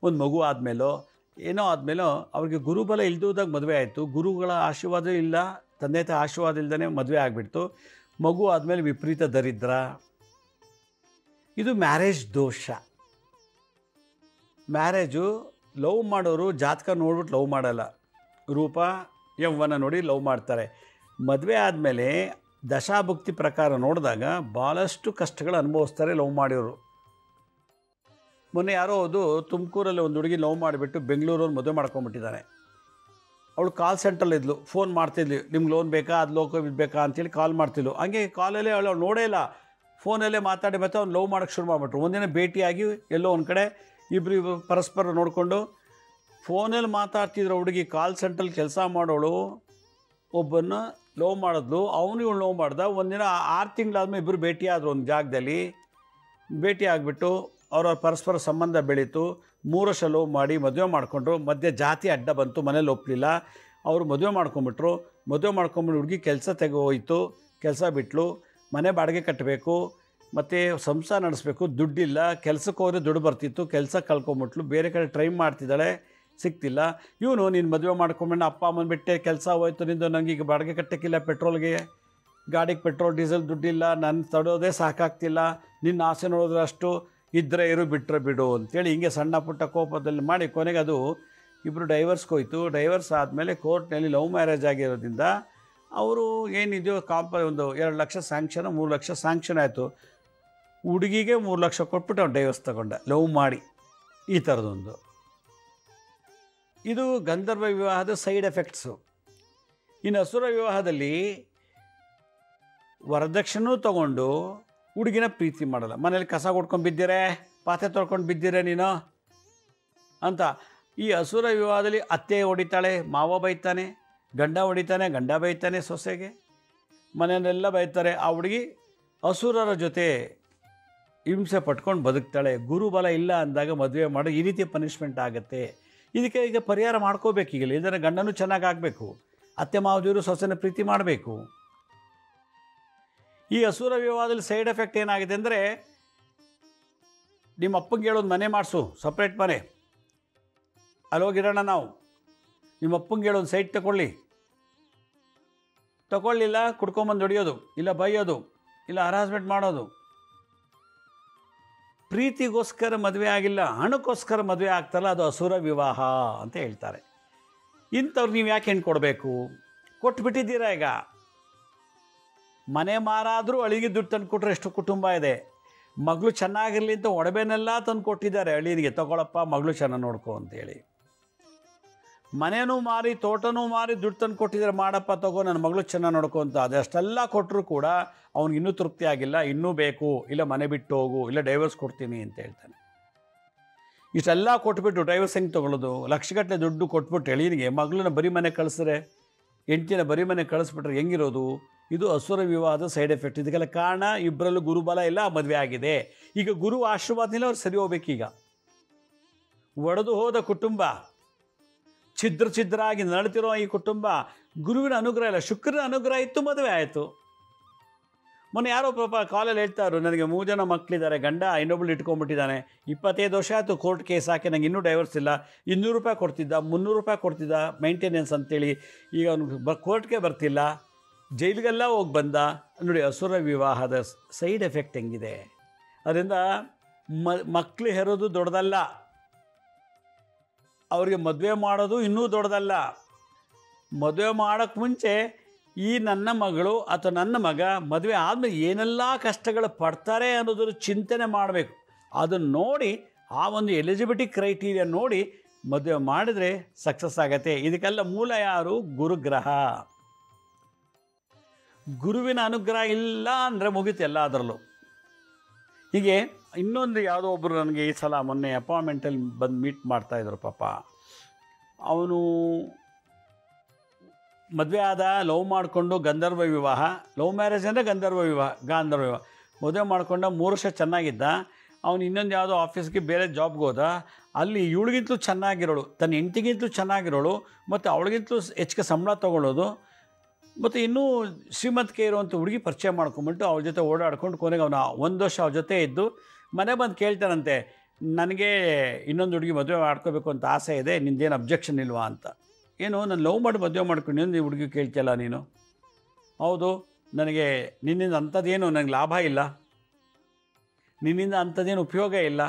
ಒಂದು ಮಗು ಆದಮೇಲೋ ಏನೋ ಆದಮೇಲೋ ಅವ್ರಿಗೆ ಗುರುಬಲ ಇಲ್ದೋದಾಗ ಮದುವೆ ಆಯಿತು. ಗುರುಗಳ ಆಶೀರ್ವಾದ ಇಲ್ಲ, ತಂದೆ ತಾಯಿ ಆಶೀರ್ವಾದ ಇಲ್ಲದೇ ಮದುವೆ ಆಗಿಬಿಡ್ತು. ಮಗು ಆದಮೇಲೆ ವಿಪರೀತ ದರಿದ್ರ. ಇದು ಮ್ಯಾರೇಜ್ ದೋಷ. ಮ್ಯಾರೇಜು ಲವ್ ಮಾಡೋರು ಜಾತಕ ನೋಡ್ಬಿಟ್ಟು ಲವ್ ಮಾಡಲ್ಲ, ರೂಪ ಯೌವನ ನೋಡಿ ಲವ್ ಮಾಡ್ತಾರೆ. ಮದುವೆ ಆದಮೇಲೆ ದಶಾಭುಕ್ತಿ ಪ್ರಕಾರ ನೋಡಿದಾಗ ಭಾಳಷ್ಟು ಕಷ್ಟಗಳು ಅನುಭವಿಸ್ತಾರೆ ಲವ್ ಮಾಡಿರೋರು. ಮೊನ್ನೆ ಯಾರೋ ಅದು ತುಮಕೂರಲ್ಲಿ ಒಂದು ಹುಡುಗಿ ಲವ್ ಮಾಡಿಬಿಟ್ಟು ಬೆಂಗಳೂರಲ್ಲಿ ಮದುವೆ ಮಾಡ್ಕೊಂಬಿಟ್ಟಿದ್ದಾನೆ. ಅವಳು ಕಾಲ್ ಸೆಂಟ್ರಲ್ಲಿದ್ಲು, ಫೋನ್ ಮಾಡ್ತಿದ್ಲು, ನಿಮ್ಗೆ ಲೋನ್ ಬೇಕಾ, ಅದು ಲೋಕ ಬೇಕಾ ಅಂತೇಳಿ ಕಾಲ್ ಮಾಡ್ತಿದ್ಲು. ಹಂಗೆ ಕಾಲಲ್ಲೇ ಅವಳು ನೋಡೇ ಇಲ್ಲ, ಫೋನಲ್ಲೇ ಮಾತಾಡಿ ಮತ್ತೆ ಅವ್ನು ಲವ್ ಮಾಡೋಕ್ಕೆ ಶುರು ಮಾಡಿಬಿಟ್ರು. ಒಂದಿನ ಭೇಟಿಯಾಗಿ ಎಲ್ಲೋ ಒಂದು ಕಡೆ ಇಬ್ಬರು ಪರಸ್ಪರ ನೋಡಿಕೊಂಡು ಫೋನಲ್ಲಿ ಮಾತಾಡ್ತಿದ್ರು. ಹುಡುಗಿ ಕಾಲ್ ಸೆಂಟ್ರಲ್ಲಿ ಕೆಲಸ ಮಾಡೋಳು ಒಬ್ಬನ್ನ ಲವ್ ಮಾಡಿದ್ಲು, ಅವನು ಇವಳು ಲವ್ ಮಾಡ್ದ. ಒಂದಿನ 6 ತಿಂಗಳಾದ್ಮೇಲೆ ಇಬ್ಬರು ಭೇಟಿಯಾದರು ಒಂದು ಜಾಗದಲ್ಲಿ. ಭೇಟಿ ಆಗಿಬಿಟ್ಟು ಅವ್ರ ಪರಸ್ಪರ ಸಂಬಂಧ ಬೆಳೀತು. 3 ವರ್ಷ ಲವ್ ಮಾಡಿ ಮದುವೆ ಮಾಡಿಕೊಂಡ್ರು. ಮಧ್ಯೆ ಜಾತಿ ಅಡ್ಡ ಬಂತು, ಮನೇಲಿ ಒಪ್ಪಲಿಲ್ಲ. ಅವರು ಮದುವೆ ಮಾಡ್ಕೊಂಬಿಟ್ರು. ಮದುವೆ ಮಾಡ್ಕೊಂಬಿಟ್ಟು ಹುಡುಗಿ ಕೆಲಸ ಹೋಯಿತು, ಕೆಲಸ ಬಿಟ್ಟಳು. ಮನೆ ಬಾಡಿಗೆ ಕಟ್ಟಬೇಕು, ಮತ್ತು ಸಂಸಾರ ನಡೆಸಬೇಕು, ದುಡ್ಡಿಲ್ಲ. ಕೆಲಸಕ್ಕೆ ಹೋದರೆ ದುಡ್ಡು ಬರ್ತಿತ್ತು, ಕೆಲಸ ಕಳ್ಕೊಂಬಿಟ್ಲು. ಬೇರೆ ಕಡೆ ಟ್ರೈ ಮಾಡ್ತಿದ್ದಾಳೆ, ಸಿಗ್ತಿಲ್ಲ. ಇವನು ನೀನು ಮದುವೆ ಮಾಡ್ಕೊಂಬಿಟ್ಟು ಅಪ್ಪ ಅಮ್ಮನ ಬಿಟ್ಟೆ, ಕೆಲಸ ಹೋಯ್ತು ನಿಂದು, ನನಗೆ ಈಗ ಬಾಡಿಗೆ ಕಟ್ಟೋಕ್ಕಿಲ್ಲ, ಪೆಟ್ರೋಲ್ಗೆ ಗಾಡಿಗೆ ಪೆಟ್ರೋಲ್ ಡೀಸೆಲ್ ದುಡ್ಡಿಲ್ಲ, ನನ್ನ ತಡೋದೇ ಸಾಕಾಗ್ತಿಲ್ಲ, ನಿನ್ನ ಆಸೆ ನೋಡಿದ್ರೆ ಅಷ್ಟು ಇದ್ದರೆ ಇರು ಬಿಟ್ಟರೆ ಬಿಡು ಅಂತೇಳಿ ಹಿಂಗೆ ಸಣ್ಣ ಪುಟ್ಟ ಕೋಪದಲ್ಲಿ ಮಾಡಿ ಕೊನೆಗೆ ಅದು ಇಬ್ಬರು ಡೈವರ್ಸ್ಗೆ ಹೋಯ್ತು. ಡೈವರ್ಸ್ ಆದಮೇಲೆ ಕೋರ್ಟ್ನಲ್ಲಿ ಲವ್ ಮ್ಯಾರೇಜ್ ಆಗಿರೋದ್ರಿಂದ ಅವರು ಏನಿದೆಯೋ ಒಂದು 2 ಲಕ್ಷ ಸ್ಯಾಂಕ್ಷನ್ 3 ಲಕ್ಷ ಸ್ಯಾಂಕ್ಷನ್ ಆಯಿತು. ಹುಡುಗಿಗೆ 3 ಲಕ್ಷ ಕೊಟ್ಬಿಟ್ಟು ಅವ್ನು ಡೈವರ್ಸ್ ತಗೊಂಡ ಲವ್ ಮಾಡಿ. ಈ ಥರದೊಂದು ಇದು ಗಂಧರ್ವ ವಿವಾಹದ ಸೈಡ್ ಎಫೆಕ್ಟ್ಸು. ಇನ್ನು ಅಸುರ ವಿವಾಹದಲ್ಲಿ ವರದಕ್ಷಿಣೆನೂ ತಗೊಂಡು ಹುಡುಗಿನ ಪ್ರೀತಿ ಮಾಡಲ್ಲ. ಮನೇಲಿ ಕಸ ಕೊಡ್ಕೊಂಡು ಬಿದ್ದಿರೆ, ಪಾತ್ರೆ ತೊಳ್ಕೊಂಡು ಬಿದ್ದಿರೆ ನೀನು ಅಂತ. ಈ ಅಸುರ ವಿವಾಹದಲ್ಲಿ ಅತ್ತೆ ಹೊಡಿತಾಳೆ, ಮಾವ ಬೈತಾನೆ, ಗಂಡ ಹೊಡಿತಾನೆ, ಗಂಡ ಬೈತಾನೆ ಸೊಸೆಗೆ, ಮನೆಯಲ್ಲೆಲ್ಲ ಬೈತಾರೆ. ಆ ಹುಡುಗಿ ಅಸುರರ ಜೊತೆ ಹಿಂಸೆ ಪಟ್ಕೊಂಡು ಬದುಕ್ತಾಳೆ. ಗುರುಬಲ ಇಲ್ಲ ಅಂದಾಗ ಮದುವೆ ಮಾಡೋ ಈ ರೀತಿ ಪನಿಷ್ಮೆಂಟ್ ಆಗುತ್ತೆ. ಇದಕ್ಕೆ ಈಗ ಪರಿಹಾರ ಮಾಡ್ಕೋಬೇಕೀಗಲ್ಲ. ಇದನ್ನು ಗಂಡನೂ ಚೆನ್ನಾಗಿ ಆಗಬೇಕು, ಅತ್ತೆ ಮಾವದಿವರು ಸೊಸೆನ ಪ್ರೀತಿ ಮಾಡಬೇಕು. ಈ ಅಸುರ ವಿವಾಹದಲ್ಲಿ ಸೈಡ್ ಎಫೆಕ್ಟ್ ಏನಾಗಿದೆ ಅಂದರೆ, ನಿಮ್ಮ ಅಪ್ಪಂಗೆ ಹೇಳೋದು ಮನೆ ಮಾಡಿಸು, ಸಪ್ರೇಟ್ ಮನೆ, ಅಲ್ಲೋಗಿರೋಣ ನಾವು. ನಿಮ್ಮ ಅಪ್ಪಂಗೆ ಹೇಳೋದು ಸೈಟ್ ತಗೊಳ್ಳಿಲ್ಲ ಕುಡ್ಕೊಂಬಂದು ಹೊಡಿಯೋದು, ಇಲ್ಲ ಬೈಯೋದು, ಇಲ್ಲ ಹರಾಸ್ಮೆಂಟ್ ಮಾಡೋದು. ಪ್ರೀತಿಗೋಸ್ಕರ ಮದುವೆ ಆಗಿಲ್ಲ, ಹಣಕ್ಕೋಸ್ಕರ ಮದುವೆ ಆಗ್ತಲ್ಲ, ಅದು ಅಸುರ ವಿವಾಹ ಅಂತ ಹೇಳ್ತಾರೆ. ಇಂಥವ್ರು ನೀವು ಯಾಕೆ ಹೆಣ್ಣು ಕೊಡಬೇಕು? ಕೊಟ್ಬಿಟ್ಟಿದ್ದೀರಾ. ಈಗ ಮನೆ ಮಾರಾದರೂ ಅಳಿಗೆ ದುಡ್ಡು ತಂದು ಕೊಟ್ಟರೆ ಎಷ್ಟು ಕುಟುಂಬ ಇದೆ. ಮಗಳು ಚೆನ್ನಾಗಿರಲಿ ಅಂತ ಒಡವೆನೆಲ್ಲ ತಂದು ಕೊಟ್ಟಿದ್ದಾರೆ ಅಳಿನಿಗೆ, ತಗೊಳಪ್ಪ ಮಗಳು ಚೆನ್ನಾಗಿ ನೋಡ್ಕೊ ಅಂತೇಳಿ. ಮನೆಯೂ ಮಾರಿ ತೋಟನೂ ಮಾರಿ ದುಡ್ಡು ತಂದು ಕೊಟ್ಟಿದ್ದಾರೆ, ಮಾಡಪ್ಪ ತಗೋ ನನ್ನ ಮಗಳು ಚೆನ್ನಾಗಿ ನೋಡ್ಕೊ ಅಂತ. ಅದಷ್ಟೆಲ್ಲ ಕೊಟ್ಟರು ಕೂಡ ಅವ್ನಿಗೆ ತೃಪ್ತಿ ಆಗಿಲ್ಲ, ಇನ್ನೂ ಬೇಕು, ಇಲ್ಲ ಮನೆ ಬಿಟ್ಟು ಹೋಗು, ಇಲ್ಲ ಡೈವರ್ಸ್ ಕೊಡ್ತೀನಿ ಅಂತ ಹೇಳ್ತಾನೆ. ಇಷ್ಟೆಲ್ಲ ಕೊಟ್ಬಿಟ್ಟು ಡೈವರ್ಸ್ ಹೆಂಗೆ ತೊಗೊಳ್ಳೋದು? ಲಕ್ಷಗಟ್ಟಲೆ ದುಡ್ಡು ಕೊಟ್ಬಿಟ್ಟು ಎಳೀನಿಗೆ ಮಗಳನ್ನ ಬರೀ ಮನೆ ಕಳಿಸಿದ್ರೆ, ಹೆಂಡ್ತಿನ ಬರೀ ಮನೆ ಕಳಿಸ್ಬಿಟ್ರೆ ಹೆಂಗಿರೋದು? ಇದು ಅಸುರ ವಿವಾಹದ ಸೈಡ್ ಎಫೆಕ್ಟ್. ಇದಕ್ಕೆಲ್ಲ ಕಾರಣ ಇಬ್ಬರಲ್ಲೂ ಗುರುಬಲ ಇಲ್ಲ, ಮದುವೆ ಆಗಿದೆ. ಈಗ ಗುರು ಆಶೀರ್ವಾದದಿಂದ ಅವ್ರು ಸರಿ ಹೋಗ್ಬೇಕೀಗ. ಒಡೆದು ಹೋದ ಕುಟುಂಬ, ಛಿದ್ರ ಆಗಿ ನಡೀತಿರೋ ಈ ಕುಟುಂಬ, ಗುರುವಿನ ಅನುಗ್ರಹ ಇಲ್ಲ, ಶುಕ್ರನ ಅನುಗ್ರಹ ಇತ್ತು, ಮದುವೆ ಆಯಿತು. ಮೊನ್ನೆ ಯಾರೋ ಪಾಪ ಕಾಲಲ್ಲಿ ಹೇಳ್ತಾರು, ನನಗೆ 3 ಜನ ಮಕ್ಕಳಿದ್ದಾರೆ, ಗಂಡ ಇನ್ನೊಬ್ಳು ಇಟ್ಕೊಂಡ್ಬಿಟ್ಟಿದ್ದಾನೆ, 25 ವರ್ಷ ಆಯಿತು ಕೋರ್ಟ್ ಕೇಸ್ ಹಾಕಿ, ನನಗೆ ಇನ್ನೂ ಡೈವರ್ಸ್ ಇಲ್ಲ, 200 ರೂಪಾಯಿ ಕೊಡ್ತಿದ್ದ, 300 ರೂಪಾಯಿ ಕೊಡ್ತಿದ್ದ ಮೇಂಟೆನೆನ್ಸ್ ಅಂತೇಳಿ, ಈಗ ಅವನು ಕೋರ್ಟ್ಗೆ ಬರ್ತಿಲ್ಲ, ಜೈಲಿಗೆಲ್ಲ ಹೋಗಿ ಬಂದ. ನೋಡಿ ಅಸುರ ವಿವಾಹದ ಸೈಡ್ ಎಫೆಕ್ಟ್ ಹೆಂಗಿದೆ. ಅದರಿಂದ ಮಕ್ಕಳು ಹೆರೋದು ದೊಡ್ಡದಲ್ಲ, ಅವ್ರಿಗೆ ಮದುವೆ ಮಾಡೋದು ಇನ್ನೂ ದೊಡ್ಡದಲ್ಲ. ಮದುವೆ ಮಾಡೋಕ್ಕೆ ಮುಂಚೆ ಈ ನನ್ನ ಮಗಳು ಅಥವಾ ನನ್ನ ಮಗ ಮದುವೆ ಆದಮೇಲೆ ಏನೆಲ್ಲ ಕಷ್ಟಗಳು ಪಡ್ತಾರೆ ಅನ್ನೋದ್ರ ಚಿಂತನೆ ಮಾಡಬೇಕು. ಅದನ್ನು ನೋಡಿ, ಆ ಒಂದು ಎಲಿಜಿಬಿಲಿಟಿ ಕ್ರೈಟೀರಿಯಾ ನೋಡಿ ಮದುವೆ ಮಾಡಿದರೆ ಸಕ್ಸಸ್ ಆಗತ್ತೆ. ಇದಕ್ಕೆಲ್ಲ ಮೂಲ ಯಾರು? ಗುರುಗ್ರಹ. ಗುರುವಿನ ಅನುಗ್ರಹ ಇಲ್ಲ ಅಂದರೆ ಮುಗಿತು ಎಲ್ಲ ಅದರಲ್ಲೂ. ಹೀಗೆ ಇನ್ನೊಂದು ಯಾವುದೋ ಒಬ್ಬರು ನನಗೆ ಈ ಸಲ ಮೊನ್ನೆ ಅಪಾಯಿಂಟ್ಮೆಂಟಲ್ಲಿ ಬಂದು ಮೀಟ್ ಮಾಡ್ತಾಯಿದ್ರು. ಪಾಪ ಅವನು ಮದುವೆ ಆದ, ಲವ್ ಮಾಡಿಕೊಂಡು ಗಂಧರ್ವ ವಿವಾಹ, ಲವ್ ಮ್ಯಾರೇಜ್ ಅಂದರೆ ಗಂಧರ್ವ ವಿವಾಹ ಮದುವೆ ಮಾಡಿಕೊಂಡ 3 ವರ್ಷ ಚೆನ್ನಾಗಿದ್ದ. ಅವನು ಇನ್ನೊಂದು ಯಾವುದೋ ಆಫೀಸ್ಗೆ ಬೇರೆ ಜಾಬ್ಗೆ ಹೋದ. ಅಲ್ಲಿ ಇವಳಿಗಿಂತಲೂ ಚೆನ್ನಾಗಿರೋಳು, ತನ್ನ ಹೆಂಡತಿಗಿಂತಲೂ ಚೆನ್ನಾಗಿರೋಳು, ಮತ್ತು ಅವಳಿಗಿಂತಲೂ ಹೆಚ್ಚಿಗೆ ಸಂಬಳ ತೊಗೊಳ್ಳೋದು, ಮತ್ತು ಇನ್ನೂ ಶ್ರೀಮಂತಿಕೆ ಇರುವಂಥ ಹುಡುಗಿ ಪರಿಚಯ ಮಾಡ್ಕೊಂಬಿಟ್ಟು ಅವ್ರ ಜೊತೆ ಓಡಾಡ್ಕೊಂಡು ಕೊನೆಗೆ ಅವನು 1 ವರ್ಷ ಅವ್ರ ಜೊತೆ ಇದ್ದು ಮನೆ ಬಂದು ಕೇಳ್ತಾನಂತೆ, ನನಗೆ ಇನ್ನೊಂದು ಹುಡುಗಿ ಮದುವೆ ಮಾಡ್ಕೋಬೇಕು ಅಂತ ಆಸೆ ಇದೆ, ನಿಂದೇನು ಅಬ್ಜೆಕ್ಷನ್ ಇಲ್ವಾ ಅಂತ. ಏನು, ನಾನು ಲವ್ ಮಾಡಿ ಮದುವೆ ಮಾಡ್ಕೊಂಡು ಇನ್ನೊಂದು ಹುಡುಗಿ ಕೇಳ್ತಿಯಲ್ಲ ನೀನು? ಹೌದು, ನನಗೆ ನಿನ್ನಿಂದ ಅಂಥದ್ದೇನು ನನಗೆ ಲಾಭ ಇಲ್ಲ, ನಿನ್ನಿಂದ ಅಂಥದ್ದೇನು ಉಪಯೋಗ ಇಲ್ಲ.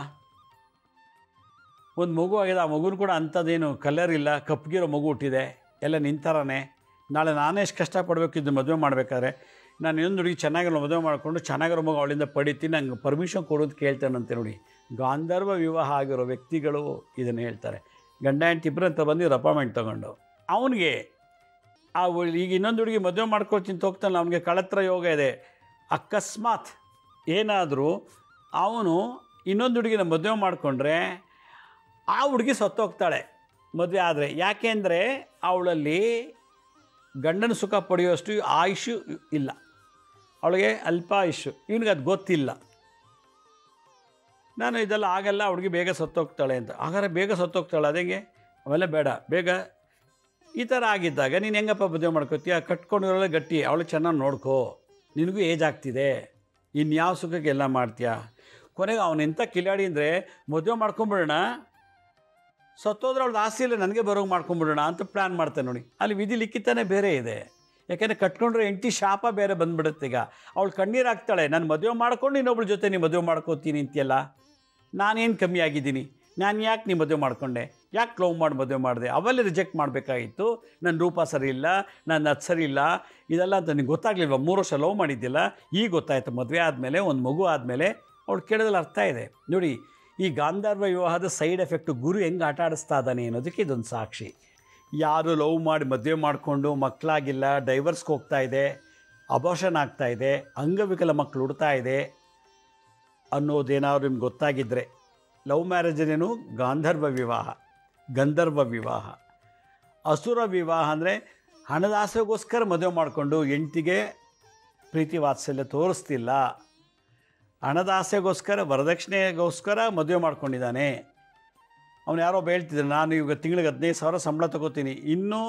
ಒಂದು ಮಗು ಆಗಿದೆ, ಆ ಮಗುನ ಕೂಡ ಅಂಥದ್ದೇನು ಕಲರ್ ಇಲ್ಲ, ಕಪ್ಪಗಿರೋ ಮಗು ಹುಟ್ಟಿದೆ, ಎಲ್ಲ ನಿಂತರನೇ. ನಾಳೆ ನಾನೇ ಎಷ್ಟು ಕಷ್ಟಪಡಬೇಕಿದ್ದು ಮದುವೆ ಮಾಡಬೇಕಾದ್ರೆ. ನಾನು ಇನ್ನೊಂದು ಹುಡುಗಿ ಚೆನ್ನಾಗಿರೋ ಮದುವೆ ಮಾಡಿಕೊಂಡು ಚೆನ್ನಾಗಿರೋ ಮಗು ಅವಳಿಂದ ಪಡಿತೀನಿ, ನಂಗೆ ಪರ್ಮಿಷನ್ ಕೊಡೋದು ಕೇಳ್ತಾನಂತೆ. ನೋಡಿ, ಗಾಂಧರ್ವ ವಿವಾಹ ಆಗಿರೋ ವ್ಯಕ್ತಿಗಳು ಇದನ್ನು ಹೇಳ್ತಾರೆ. ಗಂಡ ಹೆಂಡತಿ ಇಬ್ಬರು ಅಂತ ಬಂದಿರೋ ಅಪಾಯಿಂಟ್ಮೆಂಟ್ ತೊಗೊಂಡು ಅವನಿಗೆ ಈಗ ಇನ್ನೊಂದು ಹುಡುಗಿ ಮದುವೆ ಮಾಡ್ಕೊಳ್ತೀನಿ ಹೋಗ್ತಾನಲ್ಲ, ಅವನಿಗೆ ಕಳತ್ರ ಯೋಗ ಇದೆ. ಅಕಸ್ಮಾತ್ ಏನಾದರೂ ಅವನು ಇನ್ನೊಂದು ಹುಡುಗಿನ ಮದುವೆ ಮಾಡಿಕೊಂಡ್ರೆ ಆ ಹುಡುಗಿ ಸತ್ತೋಗ್ತಾಳೆ ಮದುವೆ ಆದರೆ. ಯಾಕೆಂದರೆ ಅವಳಲ್ಲಿ ಗಂಡನ ಸುಖ ಪಡೆಯುವಷ್ಟು ಆಯುಷು ಇಲ್ಲ, ಅವಳಿಗೆ ಅಲ್ಪ ಆಯುಷು. ಇವನಿಗೆ ಅದು ಗೊತ್ತಿಲ್ಲ. ನಾನು ಇದೆಲ್ಲ ಆಗಲ್ಲ, ಹುಡುಗಿ ಬೇಗ ಸತ್ತೋಗ್ತಾಳೆ ಅಂತ. ಹಾಗಾದ್ರೆ ಬೇಗ ಸತ್ತೋಗ್ತಾಳೆ ಅದಂಗೆ? ಅವೆಲ್ಲ ಬೇಡ, ಬೇಗ ಈ ಥರ ಆಗಿದ್ದಾಗ ನೀನು ಹೆಂಗಪ್ಪ ಮದುವೆ ಮಾಡ್ಕೋತೀಯ? ಕಟ್ಕೊಂಡಿರೋಲ್ಲ ಗಟ್ಟಿ, ಅವಳು ಚೆನ್ನಾಗಿ ನೋಡ್ಕೋ, ನಿನಗೂ ಏಜ್ ಆಗ್ತಿದೆ, ಇನ್ಯಾವ ಸುಖಕ್ಕೆ ಎಲ್ಲ ಮಾಡ್ತೀಯ? ಕೊನೆಗೆ ಅವನೆಂಥ ಕಿಲಾಡಿ ಅಂದರೆ, ಮದುವೆ ಮಾಡ್ಕೊಂಬಿಡೋಣ, ಸತ್ತೋದ್ರೆ ಅವಳು ಆಸ್ತಿ ಇಲ್ಲ ನನಗೆ ಬರೋಂಗೆ ಮಾಡ್ಕೊಂಬಿಡೋಣ ಅಂತ ಪ್ಲ್ಯಾನ್ ಮಾಡ್ತಾನೆ. ನೋಡಿ, ಅಲ್ಲಿ ವಿಧಿ ಲಿಖಿತನೇ ಬೇರೆ ಇದೆ. ಯಾಕೆಂದರೆ ಕಟ್ಕೊಂಡ್ರೆ ಹೆಂಡತಿ ಶಾಪ ಬೇರೆ ಬಂದುಬಿಡುತ್ತೆ. ಈಗ ಅವಳು ಕಣ್ಣೀರು ಹಾಕ್ತಾಳೆ, ನಾನು ಮದುವೆ ಮಾಡ್ಕೊಂಡು ಇನ್ನೊಬ್ಳ ಜೊತೆ ನೀವು ಮದುವೆ ಮಾಡ್ಕೋತೀನಿ ಅಂತೀಯಲ್ಲ, ನಾನೇನು ಕಮ್ಮಿ ಆಗಿದ್ದೀನಿ, ನಾನು ಯಾಕೆ ನೀ ಮದುವೆ ಮಾಡಿಕೊಂಡೆ, ಯಾಕೆ ಲವ್ ಮಾಡಿ ಮದುವೆ ಮಾಡಿದೆ, ಅವೆಲ್ಲ ರಿಜೆಕ್ಟ್ ಮಾಡಬೇಕಾಗಿತ್ತು. ನನ್ನ ರೂಪ ಸರಿ ಇಲ್ಲ, ನನ್ನ ಅದು ಸರಿ ಇಲ್ಲ, ಇದೆಲ್ಲ ಅಂತ ನಿನಗೆ ಗೊತ್ತಾಗಲಿಲ್ವ? 3 ವರ್ಷ ಲವ್ ಮಾಡಿದ್ದಿಲ್ಲ, ಈಗ ಗೊತ್ತಾಯಿತು ಮದುವೆ ಆದಮೇಲೆ, ಒಂದು ಮಗು ಆದಮೇಲೆ. ಅವಳು ಕೇಳೋದ್ರಲ್ಲಿ ಅರ್ಥ ಇದೆ ನೋಡಿ. ಈ ಗಾಂಧರ್ವ ವಿವಾಹದ ಸೈಡ್ ಎಫೆಕ್ಟು ಗುರು ಹೆಂಗೆ ಆಟ ಆಡಿಸ್ತಾ ಇದ್ದಾನೆ ಅನ್ನೋದಕ್ಕೆ ಇದೊಂದು ಸಾಕ್ಷಿ. ಯಾರು ಲವ್ ಮಾಡಿ ಮದುವೆ ಮಾಡಿಕೊಂಡು ಮಕ್ಕಳಾಗಿಲ್ಲ, ಡೈವರ್ಸ್ಗೆ ಹೋಗ್ತಾ ಇದೆ, ಅಬೋಷನ್ ಆಗ್ತಾ ಇದೆ, ಅಂಗವಿಕಲ ಮಕ್ಕಳು ಹುಡ್ತಾ ಇದೆ ಅನ್ನೋದೇನಾದ್ರು ನಿಮ್ಗೆ ಗೊತ್ತಾಗಿದ್ದರೆ, ಲವ್ ಮ್ಯಾರೇಜನೇನು ಗಾಂಧರ್ವ ವಿವಾಹ, ಗಂಧರ್ವ ವಿವಾಹ. ಅಸುರ ವಿವಾಹ ಅಂದರೆ ಹಣದ ಆಸೆಗೋಸ್ಕರ ಮದುವೆ ಮಾಡಿಕೊಂಡು ಹೆಂಡ್ತಿಗೆ ಪ್ರೀತಿ ವಾತ್ಸಲ್ಯ ತೋರಿಸ್ತಿಲ್ಲ, ಹಣದ ಆಸೆಗೋಸ್ಕರ ವರದಕ್ಷಿಣೆಗೋಸ್ಕರ ಮದುವೆ ಮಾಡ್ಕೊಂಡಿದ್ದಾನೆ. ಅವನು ಯಾರೋ ಹೇಳ್ತಿದ್ರು, ನಾನು ಈಗ ತಿಂಗಳಿಗೆ 15,000 ಸಂಬಳ ತೊಗೋತೀನಿ, ಇನ್ನೂ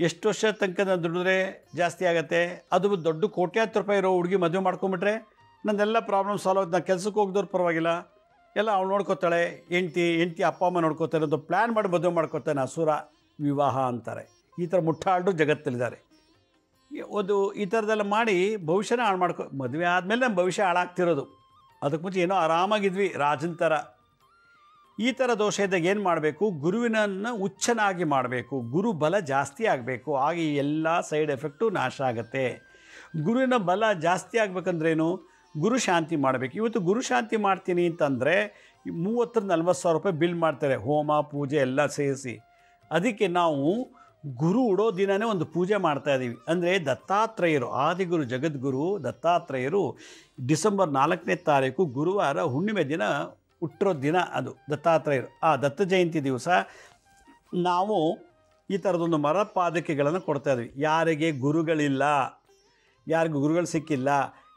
ಎಷ್ಟು ವರ್ಷ ತನಕ ನಾನು ದುಡಿದ್ರೆ ಜಾಸ್ತಿ ಆಗುತ್ತೆ, ಅದು ದೊಡ್ಡ ಕೋಟ್ಯಾಂತರ ರೂಪಾಯಿ ಇರೋ ಹುಡುಗಿ ಮದುವೆ ಮಾಡ್ಕೊಂಬಿಟ್ರೆ ನಂದೆಲ್ಲ ಪ್ರಾಬ್ಲಮ್ ಸಾಲ್ವ್ ಆಗುತ್ತೆ, ನಾನು ಕೆಲಸಕ್ಕೆ ಹೋಗಿದವ್ರು ಪರವಾಗಿಲ್ಲ, ಎಲ್ಲ ಅವಳು ನೋಡ್ಕೋತಾಳೆ, ಹೆಂಡ್ತಿ ಅಪ್ಪ ಅಮ್ಮ ನೋಡ್ಕೋತಾರೆ ಅಂತ ಪ್ಲ್ಯಾನ್ ಮಾಡಿ ಮದುವೆ ಮಾಡ್ಕೊತಾನೆ. ಅಸುರ ವಿವಾಹ ಅಂತಾರೆ. ಈ ಥರ ಮುಟ್ಟಾಳು ಜಗತ್ತಲ್ಲಿದ್ದಾರೆ. ಒಂದು ಈ ಥರದ್ದೆಲ್ಲ ಮಾಡಿ ಭವಿಷ್ಯನ ಹಾಳು ಮದುವೆ ಆದಮೇಲೆ ನಮ್ಮ ಭವಿಷ್ಯ ಹಾಳಾಗ್ತಿರೋದು. ಅದಕ್ಕೆ ಮುಂಚೆ ಏನೋ ಆರಾಮಾಗಿದ್ವಿ ರಾಜನ ಥರ. ಈ ಥರ ದೋಷ ಇದ್ದಾಗ ಏನು ಮಾಡಬೇಕು? ಗುರುವಿನನ್ನು ಉಚ್ಚನಾಗಿ ಮಾಡಬೇಕು, ಗುರು ಬಲ ಜಾಸ್ತಿ ಆಗಬೇಕು, ಆಗ ಈ ಎಲ್ಲ ಸೈಡ್ ಎಫೆಕ್ಟು ನಾಶ ಆಗುತ್ತೆ. ಗುರುವಿನ ಬಲ ಜಾಸ್ತಿ ಆಗಬೇಕಂದ್ರೇನು? ಗುರು ಶಾಂತಿ ಮಾಡಬೇಕು. ಇವತ್ತು ಗುರು ಶಾಂತಿ ಮಾಡ್ತೀನಿ ಅಂತಂದರೆ 30,000-40,000 ರೂಪಾಯಿ ಬಿಲ್ ಮಾಡ್ತಾರೆ, ಹೋಮ ಪೂಜೆ ಎಲ್ಲ ಸೇರಿಸಿ. ಅದಕ್ಕೆ ನಾವು ಗುರು ಉಡೋ ದಿನವೇ ಒಂದು ಪೂಜೆ ಮಾಡ್ತಾಯಿದ್ದೀವಿ. ಅಂದರೆ ದತ್ತಾತ್ರೇಯರು, ಆದಿಗುರು ಜಗದ್ಗುರು ದತ್ತಾತ್ರೇಯರು ಡಿಸೆಂಬರ್ 4ನೇ ತಾರೀಕು ಗುರುವಾರ ಹುಣ್ಣಿಮೆ ದಿನ ಹುಟ್ಟಿರೋ ದಿನ ಅದು ದತ್ತಾತ್ರೇಯರು. ಆ ದತ್ತ ಜಯಂತಿ ದಿವಸ ನಾವು ಈ ಥರದೊಂದು ಮರ ಪಾದಕೆಗಳನ್ನು ಕೊಡ್ತಾಯಿದ್ವಿ. ಯಾರಿಗೆ ಗುರುಗಳಿಲ್ಲ, ಯಾರಿಗೂ ಗುರುಗಳು ಸಿಕ್ಕಿಲ್ಲ,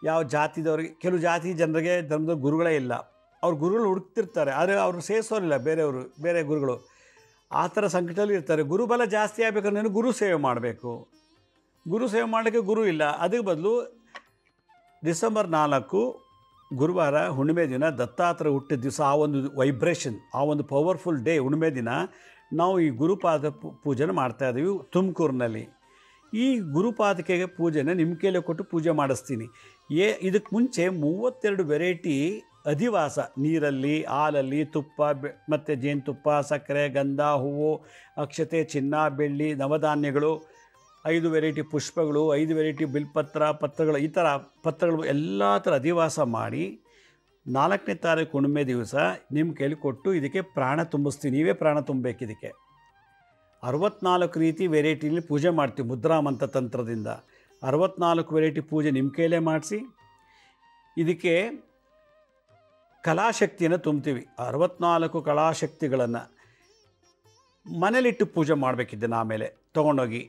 ಯಾವ ಜಾತಿದವ್ರಿಗೆ, ಕೆಲವು ಜಾತಿ ಜನರಿಗೆ ಧರ್ಮದ ಗುರುಗಳೇ ಇಲ್ಲ, ಅವ್ರ ಗುರುಗಳು ಹುಡುಕ್ತಿರ್ತಾರೆ, ಆದರೆ ಅವರು ಸೇರಿಸೋರಿಲ್ಲ, ಬೇರೆ ಗುರುಗಳು ಆ ಥರ ಸಂಕಟದಲ್ಲಿ ಇರ್ತಾರೆ. ಗುರುಬಲ ಜಾಸ್ತಿ ಆಗಬೇಕಂದ್ರೆ ಗುರು ಸೇವೆ ಮಾಡಬೇಕು. ಗುರು ಸೇವೆ ಮಾಡಲಿಕ್ಕೆ ಗುರು ಇಲ್ಲ. ಅದಕ್ಕೆ ಬದಲು ಡಿಸೆಂಬರ್ 4 ಗುರುವಾರ ಹುಣ್ಣಿಮೆ ದಿನ ದತ್ತಾತ್ರೇಯ ಹುಟ್ಟಿದ ದಿವಸ, ಆ ಒಂದು ವೈಬ್ರೇಷನ್, ಆ ಒಂದು ಪವರ್ಫುಲ್ ಡೇ ಹುಣ್ಣಿಮೆ ದಿನ ನಾವು ಈ ಗುರುಪಾದ ಪೂಜೆನ ಮಾಡ್ತಾಯಿದ್ದೀವಿ ತುಮಕೂರಿನಲ್ಲಿ. ಈ ಗುರುಪಾದಕೆಗೆ ಪೂಜೆನ ನಿಮ್ಮ ಕೈಲೇ ಕೊಟ್ಟು ಪೂಜೆ ಮಾಡಿಸ್ತೀನಿ. ಇದಕ್ಕೆ ಮುಂಚೆ 32 ವೆರೈಟಿ ಅಧಿವಾಸ, ನೀರಲ್ಲಿ, ಹಾಲಲ್ಲಿ, ತುಪ್ಪ ಮತ್ತು ಜೇನುತುಪ್ಪ, ಸಕ್ಕರೆ, ಗಂಧ, ಹೂವು, ಅಕ್ಷತೆ, ಚಿನ್ನ, ಬೆಳ್ಳಿ, ನವಧಾನ್ಯಗಳು, 5 ವೆರೈಟಿ ಪುಷ್ಪಗಳು, 5 ವೆರೈಟಿ ಪತ್ರಗಳು, ಈ ಥರ ಪತ್ರಗಳು ಎಲ್ಲ ಥರ ಅಧಿವಾಸ ಮಾಡಿ 4ನೇ ತಾರೀಕು ಹುಣ್ಣಿಮೆ ದಿವಸ ನಿಮ್ಮ ಕೈಲಿ ಕೊಟ್ಟು ಇದಕ್ಕೆ ಪ್ರಾಣ ತುಂಬಿಸ್ತೀವಿ. ನೀವೇ ಪ್ರಾಣ ತುಂಬಬೇಕು. ಇದಕ್ಕೆ 64 ರೀತಿ ವೆರೈಟಿಲಿ ಪೂಜೆ ಮಾಡ್ತೀವಿ ಮುದ್ರಾಮಂತ್ರ ತಂತ್ರದಿಂದ. 64 ವೆರೈಟಿ ಪೂಜೆ ನಿಮ್ಮ ಕೈಲೇ ಮಾಡಿಸಿ ಇದಕ್ಕೆ ಕಲಾಶಕ್ತಿಯನ್ನು ತುಂಬ್ತೀವಿ. 64 ಕಲಾಶಕ್ತಿಗಳನ್ನು ಮನೇಲಿಟ್ಟು ಪೂಜೆ ಮಾಡಬೇಕಿದ್ದೆ. ಆಮೇಲೆ ತೊಗೊಂಡೋಗಿ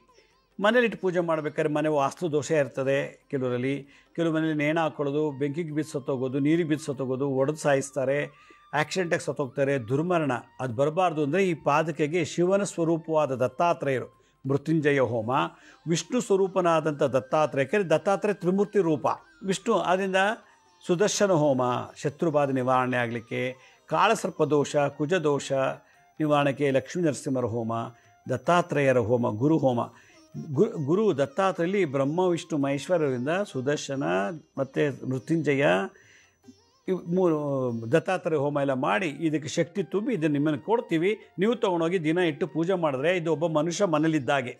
ಮನೇಲಿಟ್ಟು ಪೂಜೆ ಮಾಡಬೇಕಾದ್ರೆ ಮನೆ ವಾಸ್ತು ದೋಷ ಇರ್ತದೆ ಕೆಲವರಲ್ಲಿ. ಕೆಲವು ಮನೇಲಿ ನೇಣು ಹಾಕ್ಕೊಳ್ಳೋದು, ಬೆಂಕಿಗೆ ಬಿದ್ದು ಸತ್ತೋಗೋದು, ನೀರಿಗೆ ಬಿದ್ದು ಸತ್ತೋಗೋದು, ಒಡೆದು ಸಾಯಿಸ್ತಾರೆ, ಆಕ್ಸಿಡೆಂಟಾಗಿ ಸತ್ತೋಗ್ತಾರೆ, ದುರ್ಮರಣ. ಅದು ಬರಬಾರ್ದು ಅಂದರೆ ಈ ಪಾದಕೆಗೆ ಶಿವನ ಸ್ವರೂಪವಾದ ದತ್ತಾತ್ರೇಯರು ಮೃತ್ಯುಂಜಯ ಹೋಮ, ವಿಷ್ಣು ಸ್ವರೂಪನಾದಂಥ ದತ್ತಾತ್ರೇಯಕ್ಕೆ ದತ್ತಾತ್ರೇಯ ತ್ರಿಮೂರ್ತಿ ರೂಪ ವಿಷ್ಣು. ಆದ್ದರಿಂದ ಸುದರ್ಶನ ಹೋಮ ಶತ್ರುಬಾಧೆ ನಿವಾರಣೆ ಆಗಲಿಕ್ಕೆ, ಕಾಳಸರ್ಪದೋಷ ಕುಜದೋಷ ನಿವಾರಣೆಗೆ ಲಕ್ಷ್ಮೀ ನರಸಿಂಹರ ಹೋಮ, ದತ್ತಾತ್ರೇಯರ ಹೋಮ, ಗುರು ಹೋಮ. ಗುರು ದತ್ತಾತ್ರೇಯಲ್ಲಿ ಬ್ರಹ್ಮ ವಿಷ್ಣು ಮಹೇಶ್ವರರಿಂದ ಸುದರ್ಶನ ಮತ್ತು ಮೃತ್ಯುಂಜಯ ಮೂರು ದತ್ತಾತ್ರೇಯ ಹೋಮ ಎಲ್ಲ ಮಾಡಿ ಇದಕ್ಕೆ ಶಕ್ತಿ ತುಂಬಿ ಇದನ್ನು ನಿಮ್ಮನ್ನು ಕೊಡ್ತೀವಿ. ನೀವು ತೊಗೊಂಡೋಗಿ ದಿನ ಇಟ್ಟು ಪೂಜೆ ಮಾಡಿದ್ರೆ ಇದು ಒಬ್ಬ ಮನುಷ್ಯ ಮನೇಲಿದ್ದಾಗೆ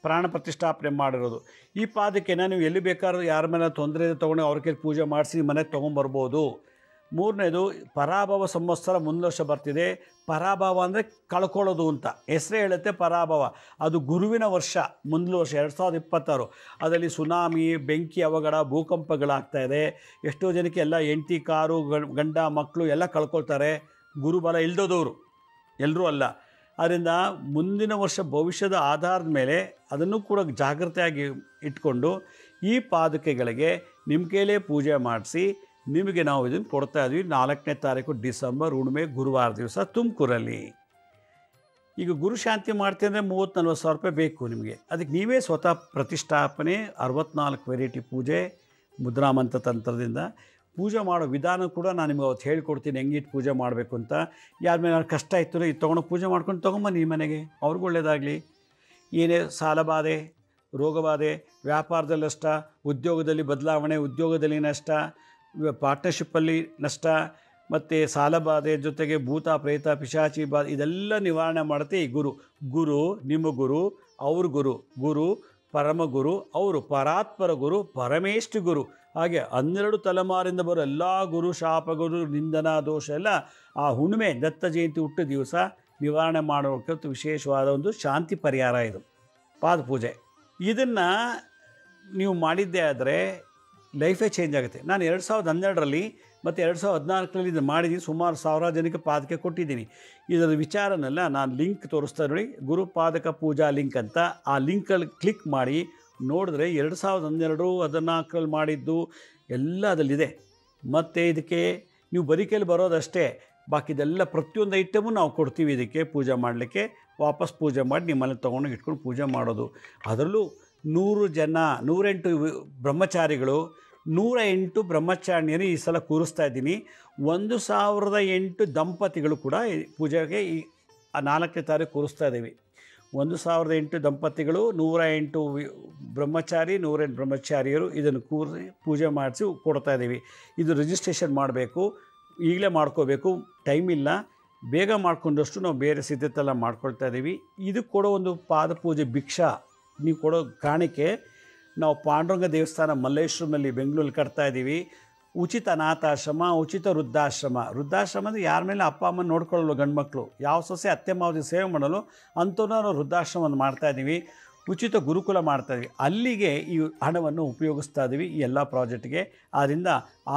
ಪ್ರಾಣ ಪ್ರತಿಷ್ಠಾಪನೆ ಮಾಡಿರೋದು. ಈ ಪಾದಕೆನ ನೀವು ಎಲ್ಲಿ ಬೇಕಾದ್ರೂ ಯಾರ ಮೇಲೆ ತೊಂದರೆ ತೊಗೊಂಡು ಅವ್ರ ಕೈಲಿ ಪೂಜೆ ಮಾಡಿಸಿ ಮನೆಗೆ ತೊಗೊಂಬರ್ಬೋದು. 3ನೇದು ಪರಾಭವ ಸಂವತ್ಸರ ಮುಂದಿನ ವರ್ಷ ಬರ್ತಿದೆ. ಪರಾಭವ ಅಂದರೆ ಕಳ್ಕೊಳ್ಳೋದು ಅಂತ ಹೆಸರೇ ಹೇಳುತ್ತೆ. ಪರಾಭವ ಅದು ಗುರುವಿನ ವರ್ಷ, ಮುಂದಿನ ವರ್ಷ 2026. ಅದರಲ್ಲಿ ಸುನಾಮಿ, ಬೆಂಕಿ ಅವಘಡ, ಭೂಕಂಪಗಳಾಗ್ತಾಯಿದೆ. ಎಷ್ಟೋ ಜನಕ್ಕೆ ಎಲ್ಲ ಹೆಂಡತಿ, ಕಾರು, ಗಂಡ, ಮಕ್ಕಳು ಎಲ್ಲ ಕಳ್ಕೊಳ್ತಾರೆ. ಗುರುಬಲ ಇಲ್ದೋದವರು ಎಲ್ಲರೂ ಅಲ್ಲ. ಆದ್ದರಿಂದ ಮುಂದಿನ ವರ್ಷ ಭವಿಷ್ಯದ ಆಧಾರದ ಮೇಲೆ ಅದನ್ನು ಕೂಡ ಜಾಗ್ರತೆಯಾಗಿ ಇಟ್ಕೊಂಡು ಈ ಪಾದುಕೆಗಳಿಗೆ ನಿಮ್ಮ ಕೈಲೇ ಪೂಜೆ ಮಾಡಿಸಿ ನಿಮಗೆ ನಾವು ಇದನ್ನು ಕೊಡ್ತಾ ಇದ್ವಿ. 4ನೇ ತಾರೀಕು ಡಿಸೆಂಬರ್ ಹುಣ್ಣಿಮೆ ಗುರುವಾರ ದಿವಸ ತುಮಕೂರಲ್ಲಿ. ಈಗ ಗುರು ಶಾಂತಿ ಮಾಡ್ತೀವಿ ಅಂದರೆ 30-40 ಸಾವಿರ ರೂಪಾಯಿ ಬೇಕು ನಿಮಗೆ. ಅದಕ್ಕೆ ನೀವೇ ಸ್ವತಃ ಪ್ರತಿಷ್ಠಾಪನೆ 64 ವೆರೈಟಿ ಪೂಜೆ ಮುದ್ರಾಮಂತ್ರ ತಂತ್ರದಿಂದ ಪೂಜೆ ಮಾಡೋ ವಿಧಾನ ಕೂಡ ನಾನು ನಿಮಗೆ ಅವತ್ತು ಹೇಳ್ಕೊಡ್ತೀನಿ, ಹೆಂಗಿಟ್ಟು ಪೂಜೆ ಮಾಡಬೇಕು ಅಂತ. ಯಾರ ಮೇಲೆ ಕಷ್ಟ ಇತ್ತು ಇದು ತೊಗೊಂಡು ಪೂಜೆ ಮಾಡ್ಕೊಂಡು ತೊಗೊಂಬನ್ನಿ ಮನೆಗೆ, ಅವ್ರಿಗೂ ಒಳ್ಳೆಯದಾಗಲಿ. ಏನೇ ಸಾಲಬಾಧೆ, ರೋಗಬಾಧೆ, ವ್ಯಾಪಾರದಲ್ಲಿ ನಷ್ಟ, ಉದ್ಯೋಗದಲ್ಲಿ ಬದಲಾವಣೆ, ಉದ್ಯೋಗದಲ್ಲಿ ನಷ್ಟ, ಪಾರ್ಟ್ನರ್ಶಿಪ್ಪಲ್ಲಿ ನಷ್ಟ, ಮತ್ತು ಸಾಲಬಾಧೆ ಜೊತೆಗೆ ಭೂತ ಪ್ರೇತ ಪಿಶಾಚಿ ಬಾಧೆ ಇದೆಲ್ಲ ನಿವಾರಣೆ ಮಾಡುತ್ತೆ ಈ ಗುರು. ಗುರು ನಿಮ್ಮ ಗುರು, ಅವ್ರ ಗುರು, ಗುರು ಪರಮಗುರು, ಅವರು ಪರಾತ್ಪರ ಗುರು, ಪರಮೇಷ್ಠ ಗುರು. ಹಾಗೆ 12 ತಲೆಮಾರಿಂದ ಬರೋ ಎಲ್ಲ ಗುರು ಶಾಪಗುರು ನಿಂದನ ದೋಷ ಎಲ್ಲ ಆ ಹುಣ್ಣಿಮೆ ದತ್ತ ಜಯಂತಿ ಹುಟ್ಟು ದಿವಸ ನಿವಾರಣೆ ಮಾಡೋಕ್ಕೆ ವಿಶೇಷವಾದ ಒಂದು ಶಾಂತಿ ಪರಿಹಾರ ಇದು ಪಾದಪೂಜೆ. ಇದನ್ನು ನೀವು ಮಾಡಿದ್ದೇ ಆದರೆ ಲೈಫೇ ಚೇಂಜ್ ಆಗುತ್ತೆ. ನಾನು 2012ರಲ್ಲಿ ಮತ್ತು 2014ರಲ್ಲಿ ಇದು ಮಾಡಿದ್ದೀನಿ. ಸುಮಾರು 1000 ಜನಕ್ಕೆ ಪಾದಕ್ಕೆ ಕೊಟ್ಟಿದ್ದೀನಿ. ಇದರ ವಿಚಾರನೆಲ್ಲ ನಾನು ಲಿಂಕ್ ತೋರಿಸ್ತಾ ನೋಡಿ, ಗುರುಪಾದಕ ಪೂಜಾ ಲಿಂಕ್ ಅಂತ. ಆ ಲಿಂಕಲ್ಲಿ ಕ್ಲಿಕ್ ಮಾಡಿ ನೋಡಿದ್ರೆ 2012-14ರಲ್ಲಿ ಮಾಡಿದ್ದು ಎಲ್ಲ ಅದರಲ್ಲಿದೆ. ಮತ್ತು ಇದಕ್ಕೆ ನೀವು ಬರಿಕೆಯಲ್ಲಿ ಬರೋದಷ್ಟೇ, ಬಾಕಿದೆಲ್ಲ ಪ್ರತಿಯೊಂದು ಐಟಮು ನಾವು ಕೊಡ್ತೀವಿ ಇದಕ್ಕೆ ಪೂಜೆ ಮಾಡಲಿಕ್ಕೆ. ವಾಪಸ್ ಪೂಜೆ ಮಾಡಿ ನಿಮ್ಮಲ್ಲಿ ತೊಗೊಂಡು ಇಟ್ಕೊಂಡು ಪೂಜೆ ಮಾಡೋದು. ಅದರಲ್ಲೂ 100 ಜನ 108 ಬ್ರಹ್ಮಚಾರಿಗಳು 108 ಬ್ರಹ್ಮಚಾರಿಣಿಯರು ಈ ಸಲ ಕೂರಿಸ್ತಾ ಇದ್ದೀನಿ. 1008 ದಂಪತಿಗಳು ಕೂಡ ಈ ಪೂಜೆಗೆ ಈ 4ನೇ ತಾರೀಕು ಕೂರಿಸ್ತಾ ಇದ್ದೀವಿ. 1008 ದಂಪತಿಗಳು, 108 ಬ್ರಹ್ಮಚಾರಿ, 108 ಬ್ರಹ್ಮಚಾರಿಯರು ಇದನ್ನು ಕೂರಿಸಿ ಪೂಜೆ ಮಾಡಿಸಿ ಕೊಡ್ತಾ ಇದ್ದೀವಿ. ಇದು ರಿಜಿಸ್ಟ್ರೇಷನ್ ಮಾಡಬೇಕು, ಈಗಲೇ ಮಾಡ್ಕೋಬೇಕು, ಟೈಮ್ ಇಲ್ಲ. ಬೇಗ ಮಾಡ್ಕೊಂಡಷ್ಟು ನಾವು ಬೇರೆ ಸಿದ್ಧತೆ ಎಲ್ಲ ಮಾಡ್ಕೊಳ್ತಾ ಇದ್ದೀವಿ. ಇದು ಕೊಡೋ ಒಂದು ಪಾದಪೂಜೆ ಭಿಕ್ಷಾ, ನೀವು ಕೊಡೋ ಕಾಣಿಕೆ ನಾವು ಪಾಂಡುರಂಗ ದೇವಸ್ಥಾನ ಮಲ್ಲೇಶ್ವರಮಲ್ಲಿ ಬೆಂಗಳೂರಲ್ಲಿ ಕಟ್ತಾ ಇದ್ದೀವಿ. ಉಚಿತ ಅನಾಥಾಶ್ರಮ, ಉಚಿತ ವೃದ್ಧಾಶ್ರಮ. ವೃದ್ಧಾಶ್ರಮ ಅಂದರೆ ಯಾರ ಮೇಲೆ ಅಪ್ಪ ಅಮ್ಮನ ನೋಡ್ಕೊಳ್ಳಲು ಗಂಡು ಮಕ್ಕಳು, ಯಾವ ಸೊಸೆ ಅತ್ತೆ ಮಾವದಿ ಸೇವೆ ಮಾಡಲು ಅಂಥವ್ರನ್ನ ನಾವು ವೃದ್ಧಾಶ್ರಮವನ್ನು ಮಾಡ್ತಾಯಿದ್ದೀವಿ. ಉಚಿತ ಗುರುಕುಲ ಮಾಡ್ತಾಯಿದ್ವಿ. ಅಲ್ಲಿಗೆ ಈ ಹಣವನ್ನು ಉಪಯೋಗಿಸ್ತಾ ಇದ್ದೀವಿ ಈ ಎಲ್ಲ ಪ್ರಾಜೆಕ್ಟ್ಗೆ. ಆದ್ದರಿಂದ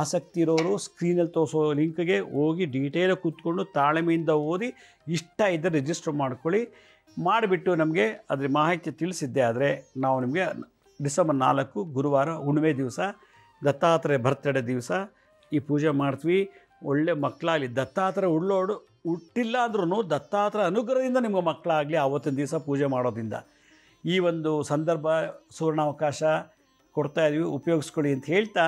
ಆಸಕ್ತಿ ಇರೋರು ಸ್ಕ್ರೀನಲ್ಲಿ ತೋರಿಸೋ ಲಿಂಕ್ಗೆ ಹೋಗಿ ಡೀಟೇಲಾಗಿ ಕೂತ್ಕೊಂಡು ತಾಳ್ಮೆಯಿಂದ ಓದಿ ಇಷ್ಟ ಇದ್ದರೆ ರಿಜಿಸ್ಟರ್ ಮಾಡ್ಕೊಳ್ಳಿ. ಮಾಡಿಬಿಟ್ಟು ನಮಗೆ ಅದ್ರ ಮಾಹಿತಿ ತಿಳಿಸಿದ್ದೆ ಆದರೆ ನಾವು ನಿಮಗೆ ಡಿಸೆಂಬರ್ 4 ಗುರುವಾರ ಹುಣ್ಣಿಮೆ ದಿವಸ ದತ್ತಾತ್ರೇಯ ಬರ್ತ್ಡೇ ದಿವಸ ಈ ಪೂಜೆ ಮಾಡ್ತೀವಿ. ಒಳ್ಳೆ ಮಕ್ಕಳಾಗಲಿ, ದತ್ತಾತ್ರೇಯ ಹುಟ್ಟಿಲ್ಲ ಅಂದ್ರೂ ದತ್ತಾತ್ರೇಯ ಅನುಗ್ರಹದಿಂದ ನಿಮಗೆ ಮಕ್ಕಳಾಗಲಿ ಆವತ್ತಿನ ದಿವಸ ಪೂಜೆ ಮಾಡೋದ್ರಿಂದ. ಈ ಒಂದು ಸಂದರ್ಭ ಸುವರ್ಣಾವಕಾಶ ಕೊಡ್ತಾಯಿದ್ವಿ, ಉಪಯೋಗಿಸ್ಕೊಳ್ಳಿ ಅಂತ ಹೇಳ್ತಾ,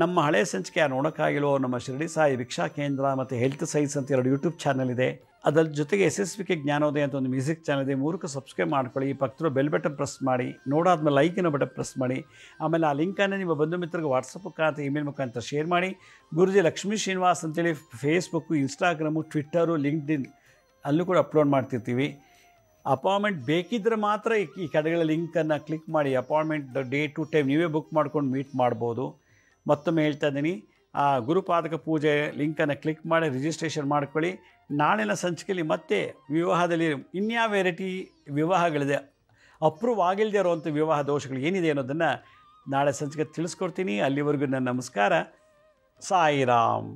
ನಮ್ಮ ಹಳೆಯ ಸಂಚಿಕೆ ನೋಡೋಕ್ಕಾಗಿಲ್ವೋ ನಮ್ಮ ಶಿರಡಿ ಸಾಯಿ ಭಿಕ್ಷಾ ಕೇಂದ್ರ ಮತ್ತು ಹೆಲ್ತ್ ಸೈನ್ಸ್ ಅಂತ 2 ಯೂಟ್ಯೂಬ್ ಚಾನಲ್ ಇದೆ. ಅದರ ಜೊತೆಗೆ SSVK ಜ್ಞಾನೋದಯ ಅಂತ ಒಂದು ಮ್ಯೂಸಿಕ್ ಚಾನಲ್ ಇದೆ. 3ಕ್ಕೆ ಸಬ್ಸ್ಕ್ರೈಬ್ ಮಾಡ್ಕೊಳ್ಳಿ. ಪಕ್ಕದ ಬೆಲ್ ಬಟನ್ ಪ್ರೆಸ್ ಮಾಡಿ, ನೋಡಾದ್ಮೇಲೆ ಲೈಕಿನ ಬಟನ್ ಪ್ರೆಸ್ ಮಾಡಿ. ಆಮೇಲೆ ಆ ಲಿಂಕನ್ನು ನಿಮ್ಮ ಬಂಧು ಮಿತ್ರರಿಗೆ ವಾಟ್ಸಪ್ ಮುಖಾಂತರ ಇಮೇಲ್ ಮುಖಾಂತರ ಶೇರ್ ಮಾಡಿ. ಗುರುಜಿ ಲಕ್ಷ್ಮೀ ಶ್ರೀನಿವಾಸ್ ಅಂತೇಳಿ ಫೇಸ್ಬುಕ್ಕು, ಇನ್ಸ್ಟಾಗ್ರಾಮು, ಟ್ವಿಟ್ಟರು, ಲಿಂಕ್ಡ್ಇನ್ ಅಲ್ಲೂ ಕೂಡ ಅಪ್ಲೋಡ್ ಮಾಡ್ತಿರ್ತೀವಿ. ಅಪಾಯಿಂಟ್ಮೆಂಟ್ ಬೇಕಿದ್ದರೆ ಮಾತ್ರ ಈ ಕಡೆಗಳ ಲಿಂಕನ್ನು ಕ್ಲಿಕ್ ಮಾಡಿ ಅಪಾಯಿಂಟ್ಮೆಂಟ್ ಡೇ ಟು ಟೈಮ್ ನೀವೇ ಬುಕ್ ಮಾಡ್ಕೊಂಡು ಮೀಟ್ ಮಾಡ್ಬೋದು. ಮತ್ತೊಮ್ಮೆ ಹೇಳ್ತಾ ಇದ್ದೀನಿ, ಆ ಗುರುಪಾದಕ ಪೂಜೆ ಲಿಂಕನ್ನು ಕ್ಲಿಕ್ ಮಾಡಿ ರಿಜಿಸ್ಟ್ರೇಷನ್ ಮಾಡ್ಕೊಳ್ಳಿ. ನಾಳಿನ ಸಂಚಿಕೆಯಲ್ಲಿ ಮತ್ತೆ ವಿವಾಹದಲ್ಲಿ ಇನ್ಯಾವ ವೆರೈಟಿ ವಿವಾಹಗಳಿದೆ, ಅಪ್ರೂವ್ ಆಗಿಲ್ಲದೆ ಇರುವಂಥ ವಿವಾಹ ದೋಷಗಳು ಏನಿದೆ ಅನ್ನೋದನ್ನು ನಾಳೆ ಸಂಚಿಕೆ ತಿಳಿಸ್ಕೊಡ್ತೀನಿ. ಅಲ್ಲಿವರೆಗೂ ನನ್ನ ನಮಸ್ಕಾರ. ಸಾಯಿರಾಮ್.